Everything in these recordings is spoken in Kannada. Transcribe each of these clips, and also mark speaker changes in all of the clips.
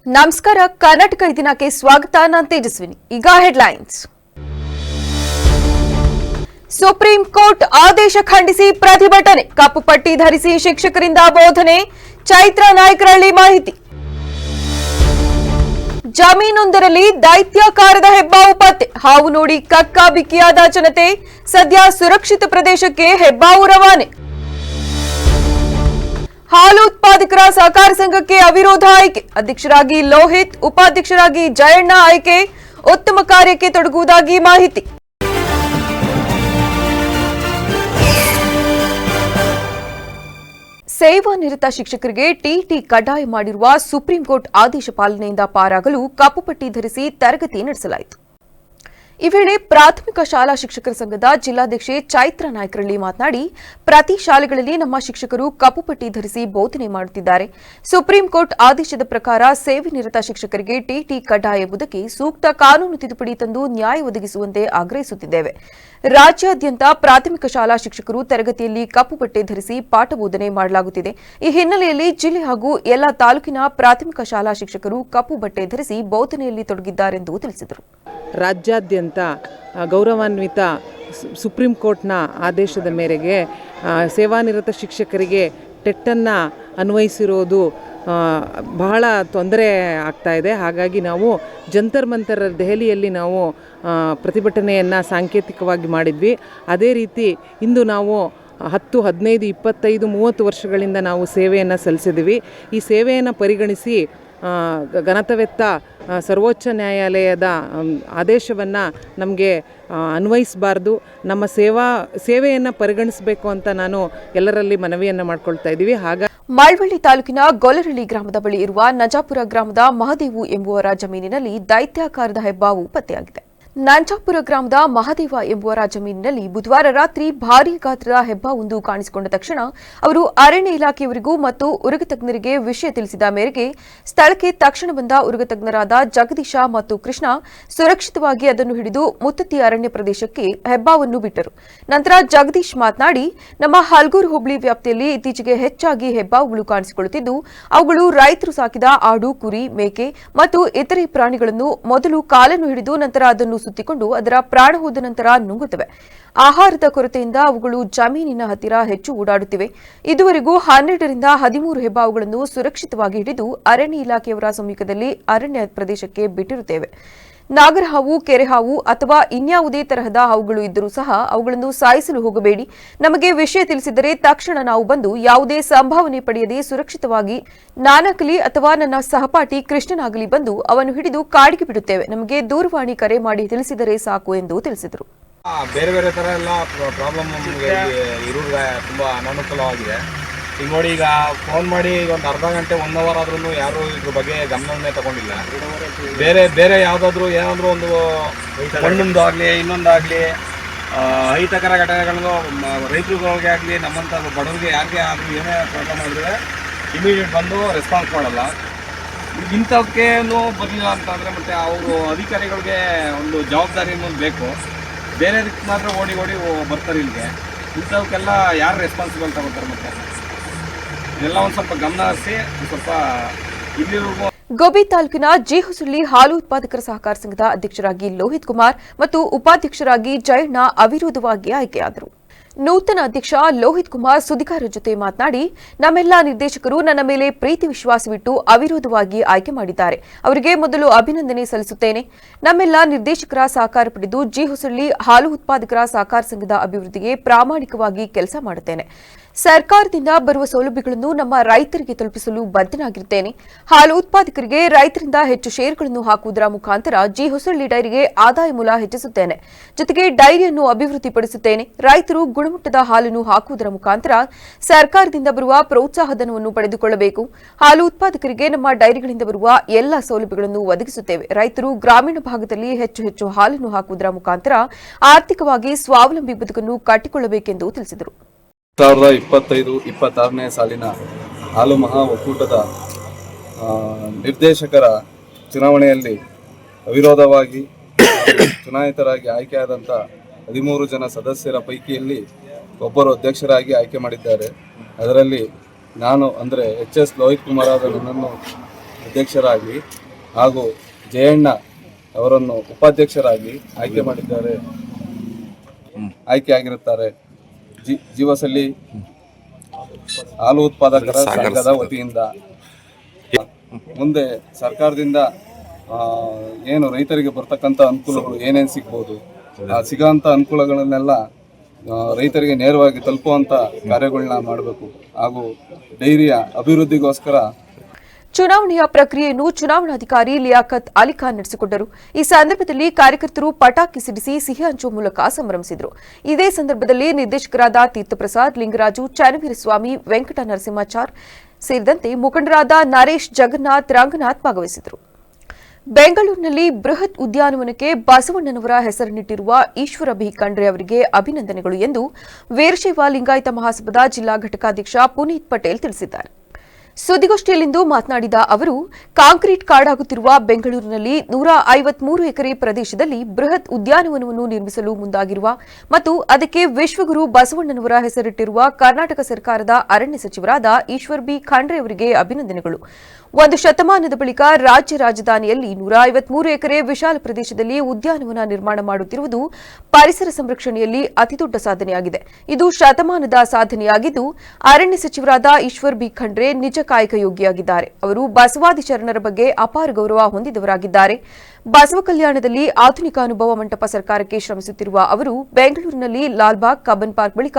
Speaker 1: ನಮಸ್ಕಾರ. ಕರ್ನಾಟಕ ದಿನಕ್ಕೆ ಸ್ವಾಗತ. ನಾನು ತೇಜಸ್ವಿನಿ. ಈಗ ಹೆಡ್ಲೈನ್ಸ್. ಸುಪ್ರೀಂ ಕೋರ್ಟ್ ಆದೇಶ ಖಂಡಿಸಿ ಪ್ರತಿಭಟನೆ, ಕಪ್ಪು ಪಟ್ಟಿ ಧರಿಸಿ ಶಿಕ್ಷಕರಿಂದ ಬೋಧನೆ. ಚೈತ್ರ ನಾಯಕರಳ್ಳಿ ಮಾಹಿತಿ. ಜಮೀನೊಂದರಲ್ಲಿ ದೈತ್ಯಾಕಾರದ ಹೆಬ್ಬಾವು ಪತ್ತೆ, ಹಾವು ನೋಡಿ ಕಕ್ಕಾಬಿಕ್ಕಿಯಾದ ಜನತೆ. ಸದ್ಯ ಸುರಕ್ಷಿತ ಪ್ರದೇಶಕ್ಕೆ ಹೆಬ್ಬಾವು ರವಾನೆ. ಹಾಲು ಉತ್ಪಾದಕರ ಸಹಕಾರ ಸಂಘಕ್ಕೆ ಅವಿರೋಧ ಆಯ್ಕೆ, ಅಧ್ಯಕ್ಷರಾಗಿ ಲೋಹಿತ್, ಉಪಾಧ್ಯಕ್ಷರಾಗಿ ಜಯಣ್ಣ ಆಯ್ಕೆ. ಉತ್ತಮ ಕಾರ್ಯಕ್ಕೆ ತೊಡಗುವುದಾಗಿ ಮಾಹಿತಿ. ಸೇವಾ ನಿರತ ಶಿಕ್ಷಕರಿಗೆ ಟಿಟಿ ಕಡ್ಡಾಯ ಮಾಡಿರುವ ಸುಪ್ರೀಂ ಕೋರ್ಟ್ ಆದೇಶ ಪಾಲನೆಯಿಂದ ಪಾರಾಗಲು ಕಪ್ಪು ಪಟ್ಟಿ ಧರಿಸಿ ತರಗತಿ ನಡೆಸಲಾಯಿತು. ಈ ವೇಳೆ ಪ್ರಾಥಮಿಕ ಶಾಲಾ ಶಿಕ್ಷಕರ ಸಂಘದ ಜಿಲ್ಲಾಧ್ಯಕ್ಷೆ ಚೈತ್ರ ನಾಯಕರಳ್ಳಿ ಮಾತನಾಡಿ, ಪ್ರತಿ ಶಾಲೆಗಳಲ್ಲಿ ನಮ್ಮ ಶಿಕ್ಷಕರು ಕಪ್ಪು ಪಟ್ಟಿ ಧರಿಸಿ ಬೋಧನೆ ಮಾಡುತ್ತಿದ್ದಾರೆ. ಸುಪ್ರೀಂ ಕೋರ್ಟ್ ಆದೇಶದ ಪ್ರಕಾರ ಸೇವೆ ನಿರತ ಶಿಕ್ಷಕರಿಗೆ ಟಿಟಿ ಕಡ್ಡಾಯ ಎಂಬುದಕ್ಕೆ ಸೂಕ್ತ ಕಾನೂನು ತಿದ್ದುಪಡಿ ತಂದು ನ್ಯಾಯ ಒದಗಿಸುವಂತೆ ಆಗ್ರಹಿಸುತ್ತಿದ್ದೇವೆ. ರಾಜ್ಯಾದ್ಯಂತ ಪ್ರಾಥಮಿಕ ಶಾಲಾ ಶಿಕ್ಷಕರು ತರಗತಿಯಲ್ಲಿ ಕಪ್ಪು ಪಟ್ಟಿ ಧರಿಸಿ ಪಾಠ ಬೋಧನೆ ಮಾಡಲಾಗುತ್ತಿದೆ. ಈ ಹಿನ್ನೆಲೆಯಲ್ಲಿ ಜಿಲ್ಲೆ ಹಾಗೂ ಎಲ್ಲ ತಾಲೂಕಿನ ಪ್ರಾಥಮಿಕ ಶಾಲಾ ಶಿಕ್ಷಕರು ಕಪ್ಪು ಬಟ್ಟೆ ಧರಿಸಿ ಬೋಧನೆಯಲ್ಲಿ ತೊಡಗಿದ್ದಾರೆಂದು ತಿಳಿಸಿದರು.
Speaker 2: ರಾಜ್ಯಾದ್ಯಂತ ಗೌರವಾನ್ವಿತ ಸುಪ್ರೀಂ ಕೋರ್ಟ್ನ ಆದೇಶದ ಮೇರೆಗೆ ಸೇವಾನಿರತ ಶಿಕ್ಷಕರಿಗೆ ಟೆಟ್ಟನ್ನು ಅನ್ವಯಿಸಿರೋದು ಬಹಳ ತೊಂದರೆ ಆಗ್ತಾಯಿದೆ. ಹಾಗಾಗಿ ನಾವು ಜಂತರ್ ಮಂತರ್ ದೆಹಲಿಯಲ್ಲಿ ನಾವು ಪ್ರತಿಭಟನೆಯನ್ನು ಸಾಂಕೇತಿಕವಾಗಿ ಮಾಡಿದ್ವಿ. ಅದೇ ರೀತಿ ಇಂದು ನಾವು 10, 15, 25, 30 ವರ್ಷಗಳಿಂದ ನಾವು ಸೇವೆಯನ್ನು ಸಲ್ಲಿಸಿದ್ವಿ. ಈ ಸೇವೆಯನ್ನು ಪರಿಗಣಿಸಿ ಘನತೆವೆತ್ತ ಸರ್ವೋಚ್ಚ ನ್ಯಾಯಾಲಯದ ಆದೇಶವನ್ನು ನಮಗೆ ಅನ್ವಯಿಸಬಾರ್ದು, ನಮ್ಮ ಸೇವೆಯನ್ನು ಪರಿಗಣಿಸಬೇಕು ಅಂತ ನಾನು ಎಲ್ಲರಲ್ಲಿ ಮನವಿಯನ್ನು ಮಾಡ್ಕೊಳ್ತಾ ಇದ್ದೀವಿ.
Speaker 1: ಮಳವಳ್ಳಿ ತಾಲೂಕಿನ ಗೊಲರಳ್ಳಿ ಗ್ರಾಮದ ಬಳಿ ಇರುವ ನಜಾಪುರ ಗ್ರಾಮದ ಮಹದೇವು ಎಂಬುವರ ಜಮೀನಿನಲ್ಲಿ ದೈತ್ಯಾಕಾರದ ಹೆಬ್ಬಾವು ಪತ್ತೆಯಾಗಿದೆ. ನಂಜಾಪುರ ಗ್ರಾಮದ ಮಹದೇವ ಎಂಬುವರ ಜಮೀನಿನಲ್ಲಿ ಬುಧವಾರ ರಾತ್ರಿ ಭಾರೀ ಗಾತ್ರದ ಹೆಬ್ಬಾವೊಂದು ಕಾಣಿಸಿಕೊಂಡ ತಕ್ಷಣ ಅವರು ಅರಣ್ಯ ಇಲಾಖೆಯವರಿಗೂ ಮತ್ತು ಉರುಗ ತಜ್ಞರಿಗೆ ವಿಷಯ ತಿಳಿಸಿದ ಮೇರೆಗೆ ಸ್ಥಳಕ್ಕೆ ತಕ್ಷಣ ಬಂದ ಉರುಗ ತಜ್ಞರಾದ ಜಗದೀಶ ಮತ್ತು ಕೃಷ್ಣ ಸುರಕ್ಷಿತವಾಗಿ ಅದನ್ನು ಹಿಡಿದು ಮುತ್ತತ್ತಿ ಅರಣ್ಯ ಪ್ರದೇಶಕ್ಕೆ ಹೆಬ್ಬಾವನ್ನು ಬಿಟ್ಟರು. ನಂತರ ಜಗದೀಶ್ ಮಾತನಾಡಿ, ನಮ್ಮ ಹಲ್ಗೂರು ಹೋಬಳಿ ವ್ಯಾಪ್ತಿಯಲ್ಲಿ ಇತ್ತೀಚೆಗೆ ಹೆಚ್ಚಾಗಿ ಹೆಬ್ಬಾವುಗಳು ಕಾಣಿಸಿಕೊಳ್ಳುತ್ತಿದ್ದು, ಅವುಗಳು ರೈತರು ಸಾಕಿದ ಆಡು, ಕುರಿ, ಮೇಕೆ ಮತ್ತು ಇತರೆ ಪ್ರಾಣಿಗಳನ್ನು ಮೊದಲು ಕಾಲನ್ನು ಹಿಡಿದು ನಂತರ ಅದನ್ನು ಸುತ್ತಿಕೊಂಡು ಅದರ ಪ್ರಾಣ ಹೋದ ನಂತರ ನುಂಗುತ್ತವೆ. ಆಹಾರದ ಕೊರತೆಯಿಂದ ಅವುಗಳು ಜಮೀನಿನ ಹತ್ತಿರ ಹೆಚ್ಚು ಓಡಾಡುತ್ತಿವೆ. ಇದುವರೆಗೂ 12ರಿಂದ 13 ಹೆಬ್ಬಾವುಗಳನ್ನು ಸುರಕ್ಷಿತವಾಗಿ ಹಿಡಿದು ಅರಣ್ಯ ಇಲಾಖೆಯವರ ಸಮ್ಮುಖದಲ್ಲಿ ಅರಣ್ಯ ಪ್ರದೇಶಕ್ಕೆ ಬಿಟ್ಟಿರುತ್ತೇವೆ. ನಾಗರಹಾವು, ಕೆರೆಹಾವು ಅಥವಾ ಇನ್ಯಾವುದೇ ತರಹದ ಹಾವುಗಳು ಇದ್ದರೂ ಸಹ ಅವುಗಳನ್ನು ಸಾಯಿಸಲು ಹೋಗಬೇಡಿ. ನಮಗೆ ವಿಷಯ ತಿಳಿಸಿದರೆ ತಕ್ಷಣ ನಾವು ಬಂದು ಯಾವುದೇ ಸಂಭಾವನೆ ಪಡೆಯದೆ ಸುರಕ್ಷಿತವಾಗಿ ನಾನಾಗಲಿ ಅಥವಾ ನನ್ನ ಸಹಪಾಠಿ ಕೃಷ್ಣನಾಗಲಿ ಬಂದು ಅವನ್ನು ಹಿಡಿದು ಕಾಡಿಗೆ ಬಿಡುತ್ತೇವೆ. ನಮಗೆ ದೂರವಾಣಿ ಕರೆ ಮಾಡಿ ತಿಳಿಸಿದರೆ ಸಾಕು ಎಂದು ತಿಳಿಸಿದರು.
Speaker 3: ಬೇರೆ ಬೇರೆ ಥರ ಎಲ್ಲ ಪ್ರಾಬ್ಲಮ್ ಇರೋರಿಗೆ ತುಂಬ ಅನಾನುಕೂಲವಾಗಿದೆ. ಈಗ ನೋಡಿ, ಈಗ ಫೋನ್ ಮಾಡಿ ಈಗ ಒಂದು ಅರ್ಧ ಗಂಟೆ 1 ಅವರ್ ಆದ್ರೂ ಯಾರೂ ಇದ್ರ ಬಗ್ಗೆ ಗಮನವನ್ನೇ ತಗೊಂಡಿಲ್ಲ. ಬೇರೆ ಯಾವುದಾದ್ರೂ ಏನಾದರೂ ಒಂದು ಮಣ್ಣೊಂದು ಆಗಲಿ ಇನ್ನೊಂದಾಗಲಿ ಅಹಿತಕರ ಘಟನೆಗಳನ್ನು ರೈತರುಗಳಿಗೆ ಆಗಲಿ ನಮ್ಮಂಥ ಬಡವರಿಗೆ ಯಾರಿಗೆ ಆದರೂ ಏನೇ ಪ್ರಾಬ್ಲಮ್ ಮಾಡಿದ್ರೆ ಇಮಿಡಿಯೇಟ್ ಬಂದು ರೆಸ್ಪಾನ್ಸ್ ಮಾಡಲ್ಲ. ಇಂಥವಕ್ಕೇನು ಬರಲಿಲ್ಲ ಅಂತಂದರೆ ಮತ್ತು ಅವರು ಅಧಿಕಾರಿಗಳಿಗೆ ಒಂದು ಜವಾಬ್ದಾರಿ ಅನ್ನೋದು ಬೇಕು. ಬೇರೆದಕ್ಕೆ ಮಾತ್ರ ಓಡಿ ಬರ್ತಾರೆ ಇಲ್ಲಿಗೆ. ಇಂಥವಕ್ಕೆಲ್ಲ ಯಾರು ರೆಸ್ಪಾನ್ಸಿಬಲ್ ತಗೋತಾರೆ? ಮತ್ತೆ ಇದೆಲ್ಲ ಒಂದು ಸ್ವಲ್ಪ ಗಮನ ಹರಿಸಿ ಸ್ವಲ್ಪ ಇಲ್ಲಿವರೆಗೂ.
Speaker 1: ಗೋಬಿ ತಾಲೂಕಿನ ಜೇಹುಸಳ್ಳಿ ಹಾಲು ಉತ್ಪಾದಕರ ಸಹಕಾರ ಸಂಘದ ಅಧ್ಯಕ್ಷರಾಗಿ ಲೋಹಿತ್ ಕುಮಾರ್ ಮತ್ತು ಉಪಾಧ್ಯಕ್ಷರಾಗಿ ಜಯಣ್ಣ ಅವಿರೋಧವಾಗಿ ಆಯ್ಕೆಯಾದರು. ನೂತನ ಅಧ್ಯಕ್ಷ ಲೋಹಿತ್ ಕುಮಾರ್ ಸುದ್ದಿಗಾರರ ಜೊತೆ ಮಾತನಾಡಿ, ನಮ್ಮೆಲ್ಲಾ ನಿರ್ದೇಶಕರು ನನ್ನ ಮೇಲೆ ಪ್ರೀತಿ ವಿಶ್ವಾಸವಿಟ್ಟು ಅವಿರೋಧವಾಗಿ ಆಯ್ಕೆ ಮಾಡಿದ್ದಾರೆ. ಅವರಿಗೆ ಮೊದಲು ಅಭಿನಂದನೆ ಸಲ್ಲಿಸುತ್ತೇನೆ. ನಮ್ಮೆಲ್ಲಾ ನಿರ್ದೇಶಕರ ಸಹಕಾರ ಪಡೆದು ಜೇಹುಸಳ್ಳಿ ಹಾಲು ಉತ್ಪಾದಕರ ಸಹಕಾರ ಸಂಘದ ಅಭಿವೃದ್ಧಿಗೆ ಪ್ರಾಮಾಣಿಕವಾಗಿ ಕೆಲಸ ಮಾಡುತ್ತೇನೆ. ಸರ್ಕಾರದಿಂದ ಬರುವ ಸೌಲಭ್ಯಗಳನ್ನು ನಮ್ಮ ರೈತರಿಗೆ ತಲುಪಿಸಲು ಬದ್ಧನಾಗಿರುತ್ತೇನೆ. ಹಾಲು ಉತ್ಪಾದಕರಿಗೆ ರೈತರಿಂದ ಹೆಚ್ಚು ಷೇರುಗಳನ್ನು ಹಾಕುವುದರ ಮುಖಾಂತರ ಜೇಹುಸಳ್ಳಿ ಡೈರಿಗೆ ಆದಾಯ ಮೂಲ ಹೆಚ್ಚಿಸುತ್ತೇನೆ. ಜೊತೆಗೆ ಡೈರಿಯನ್ನು ಅಭಿವೃದ್ಧಿಪಡಿಸುತ್ತೇನೆ. ರೈತರು ಗುಣಮಟ್ಟದ ಹಾಲನ್ನು ಹಾಕುವುದರ ಮುಖಾಂತರ ಸರ್ಕಾರದಿಂದ ಬರುವ ಪ್ರೋತ್ಸಾಹಧನವನ್ನು ಪಡೆದುಕೊಳ್ಳಬೇಕು. ಹಾಲು ಉತ್ಪಾದಕರಿಗೆ ನಮ್ಮ ಡೈರಿಗಳಿಂದ ಬರುವ ಎಲ್ಲ ಸೌಲಭ್ಯಗಳನ್ನು ಒದಗಿಸುತ್ತೇವೆ. ರೈತರು ಗ್ರಾಮೀಣ ಭಾಗದಲ್ಲಿ ಹೆಚ್ಚು ಹಾಲನ್ನು ಹಾಕುವುದರ ಮುಖಾಂತರ ಆರ್ಥಿಕವಾಗಿ ಸ್ವಾವಲಂಬಿ ಬದುಕನ್ನು ಕಟ್ಟಿಕೊಳ್ಳಬೇಕೆಂದು ತಿಳಿಸಿದರು.
Speaker 4: 2025-26ನೇ ಸಾಲಿನ ಹಾಲು ಮಹಾ ಒಕ್ಕೂಟದ ನಿರ್ದೇಶಕರ ಚುನಾವಣೆಯಲ್ಲಿ ಅವಿರೋಧವಾಗಿ ಚುನಾಯಿತರಾಗಿ ಆಯ್ಕೆಯಾದಂಥ 13 ಜನ ಸದಸ್ಯರ ಪೈಕಿಯಲ್ಲಿ ಒಬ್ಬರು ಅಧ್ಯಕ್ಷರಾಗಿ ಆಯ್ಕೆ ಮಾಡಿದ್ದಾರೆ. ಅದರಲ್ಲಿ ನಾನು ಅಂದರೆ ಎಚ್ ಎಸ್ ಲೋಹಿತ್ ಕುಮಾರ್ ಆದ ನನ್ನನ್ನು ಅಧ್ಯಕ್ಷರಾಗಿ ಹಾಗೂ ಜಯಣ್ಣ ಅವರನ್ನು ಉಪಾಧ್ಯಕ್ಷರಾಗಿ ಆಯ್ಕೆಯಾಗಿರುತ್ತಾರೆ. ಜೀವಸಲಿ ಹಾಲು ಉತ್ಪಾದಕರ ಸಂಘದ ವತಿಯಿಂದ ಮುಂದೆ ಸರ್ಕಾರದಿಂದ ಏನು ರೈತರಿಗೆ ಬರ್ತಕ್ಕಂಥ ಅನುಕೂಲಗಳು ಏನೇನು ಸಿಗ್ಬೋದು, ಸಿಗೋಂಥ ಅನುಕೂಲಗಳನ್ನೆಲ್ಲ ರೈತರಿಗೆ ನೇರವಾಗಿ ತಲುಪುವಂಥ ಕಾರ್ಯಗಳನ್ನ ಮಾಡಬೇಕು. ಹಾಗೂ ಡೈರಿಯ ಅಭಿವೃದ್ಧಿಗೋಸ್ಕರ
Speaker 1: ಚುನಾವಣೆಯ ಪ್ರಕ್ರಿಯೆಯನ್ನು ಚುನಾವಣಾಧಿಕಾರಿ ಲಿಯಾಕತ್ ಅಲಿಖಾನ್ ನಡೆಸಿಕೊಂಡರು. ಈ ಸಂದರ್ಭದಲ್ಲಿ ಕಾರ್ಯಕರ್ತರು ಪಟಾಕಿ ಸಿಡಿಸಿ ಸಿಹಿ ಹಂಚುವ ಮೂಲಕ ಸಂಭ್ರಮಿಸಿದರು. ಇದೇ ಸಂದರ್ಭದಲ್ಲಿ ನಿರ್ದೇಶಕರಾದ ತೀರ್ಥಪ್ರಸಾದ್, ಲಿಂಗರಾಜು, ಚನ್ನವೀರಸ್ವಾಮಿ, ವೆಂಕಟ ನರಸಿಂಹಾಚಾರ್ ಸೇರಿದಂತೆ ಮುಖಂಡರಾದ ನರೇಶ್, ಜಗನ್ನಾಥ್, ರಂಗನಾಥ್ ಭಾಗವಹಿಸಿದರು. ಬೆಂಗಳೂರಿನಲ್ಲಿ ಬೃಹತ್ ಉದ್ಯಾನವನಕ್ಕೆ ಬಸವಣ್ಣನವರ ಹೆಸರನ್ನಿಟ್ಟಿರುವ ಈಶ್ವರ ಬಿ ಖಂಡ್ರೆ ಅವರಿಗೆ ಅಭಿನಂದನೆಗಳು ಎಂದು ವೀರಶೈವ ಲಿಂಗಾಯತ ಮಹಾಸಭಾದ ಜಿಲ್ಲಾ ಘಟಕಾಧ್ಯಕ್ಷ ಪುನೀತ್ ಪಟೇಲ್ ತಿಳಿಸಿದ್ದಾರೆ. ಸುದ್ದಿಗೋಷ್ಠಿಯಲ್ಲಿಂದು ಮಾತನಾಡಿದ ಅವರು, ಕಾಂಕ್ರೀಟ್ ಕಾಡಾಗುತ್ತಿರುವ ಬೆಂಗಳೂರಿನಲ್ಲಿ 153 ಎಕರೆ ಪ್ರದೇಶದಲ್ಲಿ ಬೃಹತ್ ಉದ್ಯಾನವನವನ್ನು ನಿರ್ಮಿಸಲು ಮುಂದಾಗಿರುವ ಮತ್ತು ಅದಕ್ಕೆ ವಿಶ್ವಗುರು ಬಸವಣ್ಣನವರ ಹೆಸರಿಟ್ಟಿರುವ ಕರ್ನಾಟಕ ಸರ್ಕಾರದ ಅರಣ್ಯ ಸಚಿವರಾದ ಈಶ್ವರ್ ಬಿ ಖಂಡ್ರೆ ಅವರಿಗೆ ಅಭಿನಂದನೆಗಳು. ಒಂದು ಶತಮಾನದ ಬಳಿಕ ರಾಜ್ಯ ರಾಜಧಾನಿಯಲ್ಲಿ 153 ಎಕರೆ ವಿಶಾಲ ಪ್ರದೇಶದಲ್ಲಿ ಉದ್ಯಾನವನ ನಿರ್ಮಾಣ ಮಾಡುತ್ತಿರುವುದು ಪರಿಸರ ಸಂರಕ್ಷಣೆಯಲ್ಲಿ ಅತಿದೊಡ್ಡ ಸಾಧನೆಯಾಗಿದೆ. ಇದು ಶತಮಾನದ ಸಾಧನೆಯಾಗಿದ್ದು, ಅರಣ್ಯ ಸಚಿವರಾದ ಈಶ್ವರ್ ಬಿ ಖಂಡ್ರೆ ನಿಜ ಕಾಯಕ ಯೋಗಿಯಾಗಿದ್ದಾರೆ. ಅವರು ಬಸವಾದಿ ಶರಣರ ಬಗ್ಗೆ ಅಪಾರ ಗೌರವ ಹೊಂದಿದವರಾಗಿದ್ದಾರೆ. ಬಸವ ಕಲ್ಯಾಣದಲ್ಲಿ ಆಧುನಿಕ ಅನುಭವ ಮಂಟಪ ಸರ್ಕಾರಕ್ಕೆ ಶ್ರಮಿಸುತ್ತಿರುವ ಅವರು ಬೆಂಗಳೂರಿನಲ್ಲಿ ಲಾಲ್ಬಾಗ್, ಕಬ್ಬನ್ ಪಾರ್ಕ್ ಬಳಿಕ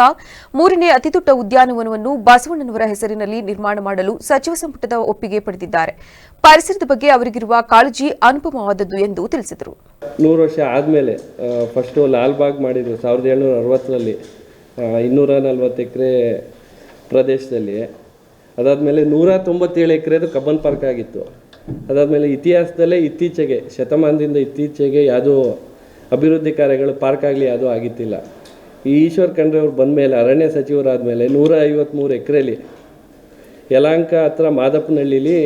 Speaker 1: 3ನೇ ಅತಿದೊಡ್ಡ ಉದ್ಯಾನವನವನ್ನು ಬಸವಣ್ಣನವರ ಹೆಸರಿನಲ್ಲಿ ನಿರ್ಮಾಣ ಮಾಡಲು ಸಚಿವ ಸಂಪುಟದ ಒಪ್ಪಿಗೆ ಪಡೆದಿದ್ದಾರೆ. ಪರಿಸರದ ಬಗ್ಗೆ ಅವರಿಗಿರುವ ಕಾಳಜಿ ಅನುಪಮವಾದದ್ದು ಎಂದು ತಿಳಿಸಿದರು.
Speaker 5: 100 ವರ್ಷ ಆದಮೇಲೆ ಫಸ್ಟು ಲಾಲ್ಬಾಗ್ ಮಾಡಿದ್ರು 1760ರಲ್ಲಿ 240 ಎಕರೆ ಪ್ರದೇಶದಲ್ಲಿ. ಅದಾದಮೇಲೆ 197 ಎಕರೆದು ಕಬ್ಬನ್ ಪಾರ್ಕ್ ಆಗಿತ್ತು. ಅದಾದಮೇಲೆ ಇತಿಹಾಸದಲ್ಲೇ ಇತ್ತೀಚೆಗೆ ಶತಮಾನದಿಂದ ಇತ್ತೀಚೆಗೆ ಯಾವುದೂ ಅಭಿವೃದ್ಧಿ ಕಾರ್ಯಗಳು ಪಾರ್ಕ್ ಆಗಲಿ ಯಾವುದೂ ಆಗಿತ್ತಿಲ್ಲ. ಈ ಈಶ್ವರ್ ಖಂಡ್ರೆ ಅವ್ರು ಬಂದ ಮೇಲೆ ಅರಣ್ಯ ಸಚಿವರಾದಮೇಲೆ 153 ಎಕರೆಲಿ ಯಲಹಂಕ ಹತ್ರ ಮಾದಪ್ಪನಹಳ್ಳಿಲಿ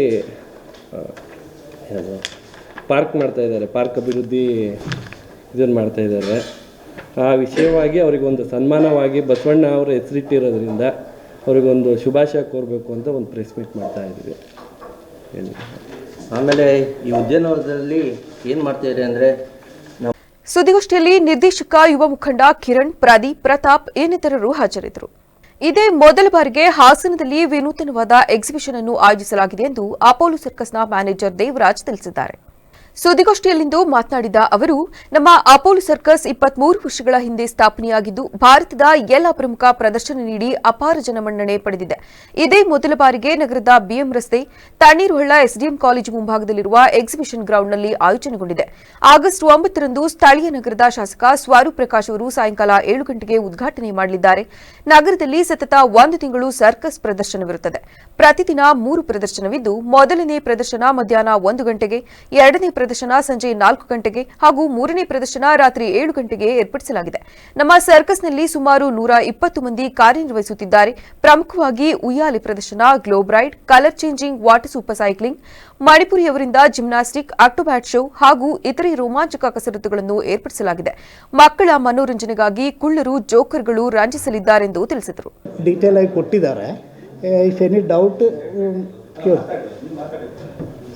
Speaker 5: ಪಾರ್ಕ್ ಮಾಡ್ತಾಯಿದ್ದಾರೆ, ಪಾರ್ಕ್ ಅಭಿವೃದ್ಧಿ ಇದನ್ನು ಮಾಡ್ತಾಯಿದ್ದಾರೆ. ಆ ವಿಷಯವಾಗಿ ಅವರಿಗೊಂದು ಸನ್ಮಾನವಾಗಿ ಬಸವಣ್ಣ ಅವರ ಹೆಸರಿಟ್ಟಿರೋದ್ರಿಂದ ಅವರಿಗೊಂದು ಶುಭಾಶಯ ಕೋರಬೇಕು ಅಂತ ಒಂದು ಪ್ರೆಸ್ ಮೀಟ್ ಮಾಡ್ತಾ ಇದ್ದೀವಿ.
Speaker 6: ಆಮೇಲೆ ಈ ಉದ್ಯಾನವನದಲ್ಲಿ ಏನು ಮಾಡ್ತಾಯಿದೆ ಅಂದರೆ
Speaker 1: ಸುದ್ದಿಗೋಷ್ಠಿಯಲ್ಲಿ ನಿರ್ದೇಶಕ ಯುವ ಮುಖಂಡ ಕಿರಣ್, ಪ್ರದೀಪ್, ಪ್ರತಾಪ್ ಇನ್ನಿತರರು ಹಾಜರಿದ್ದರು. ಇದೇ ಮೊದಲ ಬಾರಿಗೆ ಹಾಸನದಲ್ಲಿ ವಿನೂತನವಾದ ಎಕ್ಸಿಬಿಷನ್ ಅನ್ನು ಆಯೋಜಿಸಲಾಗಿದೆ ಎಂದು ಅಪೋಲೋ ಸರ್ಕಸ್ನ ಮ್ಯಾನೇಜರ್ ದೇವರಾಜ್ ತಿಳಿಸಿದ್ದಾರೆ. ಸುದ್ದಿಗೋಷ್ಠಿಯಲ್ಲಿಂದು ಮಾತನಾಡಿದ ಅವರು, ನಮ್ಮ ಅಪೋಲೋ ಸರ್ಕಸ್ 23 ವರ್ಷಗಳ ಹಿಂದೆ ಸ್ಥಾಪನೆಯಾಗಿದ್ದು ಭಾರತದ ಎಲ್ಲ ಪ್ರಮುಖ ಪ್ರದರ್ಶನ ನೀಡಿ ಅಪಾರ ಜನಮನ್ನಣೆ ಪಡೆದಿದೆ. ಇದೇ ಮೊದಲ ಬಾರಿಗೆ ನಗರದ ಬಿಎಂ ರಸ್ತೆ, Tanneeruhalla SDM college ಮುಂಭಾಗದಲ್ಲಿರುವ exhibition ಗ್ರೌಂಡ್ನಲ್ಲಿ ಆಯೋಜನೆಗೊಂಡಿದೆ. August 9ರಂದು ಸ್ಥಳೀಯ ನಗರದ ಶಾಸಕ ಸ್ವರೂಪ್ ಪ್ರಕಾಶ್ ಅವರು ಸಾಯಂಕಾಲ 7 ಗಂಟೆಗೆ ಉದ್ಘಾಟನೆ ಮಾಡಲಿದ್ದಾರೆ. ನಗರದಲ್ಲಿ ಸತತ 1 ತಿಂಗಳು ಸರ್ಕಸ್ ಪ್ರದರ್ಶನವಿರುತ್ತದೆ. ಪ್ರತಿದಿನ 3 ಪ್ರದರ್ಶನವಿದ್ದು, ಮೊದಲನೇ ಪ್ರದರ್ಶನ ಮಧ್ಯಾಹ್ನ 1 ಗಂಟೆಗೆ, ಎರಡನೇ ಪ್ರದರ್ಶನ ಸಂಜೆ 4 ಗಂಟೆಗೆ ಹಾಗೂ 3ನೇ ಪ್ರದರ್ಶನ ರಾತ್ರಿ 7 ಗಂಟೆಗೆ ಏರ್ಪಡಿಸಲಾಗಿದೆ. ನಮ್ಮ ಸರ್ಕಸ್ನಲ್ಲಿ ಸುಮಾರು 120 ಮಂದಿ ಕಾರ್ಯನಿರ್ವಹಿಸುತ್ತಿದ್ದಾರೆ. ಪ್ರಮುಖವಾಗಿ ಉಯ್ಯಾಲೆ ಪ್ರದರ್ಶನ, globe ride, colour changing, water super cycling, ಮಣಿಪುರಿಯವರಿಂದ ಜಿಮ್ನಾಸ್ಟಿಕ್, ಅಕ್ಟೋಬ್ಯಾಟ್ ಶೋ ಹಾಗೂ ಇತರೆ ರೋಮಾಂಚಕ ಕಸರತ್ತುಗಳನ್ನು ಏರ್ಪಡಿಸಲಾಗಿದೆ. ಮಕ್ಕಳ ಮನೋರಂಜನೆಗಾಗಿ ಕುಳ್ಳರು, ಜೋಕರ್ಗಳು ರಂಜಿಸಲಿದ್ದಾರೆಂದು ತಿಳಿಸಿದರು.
Speaker 7: ಡೀಟೇಲ್ ಆಗಿ ಕೊಟ್ಟಿದ್ದಾರೆ. ಇಫ್ ಎನಿ ಡೌಟ್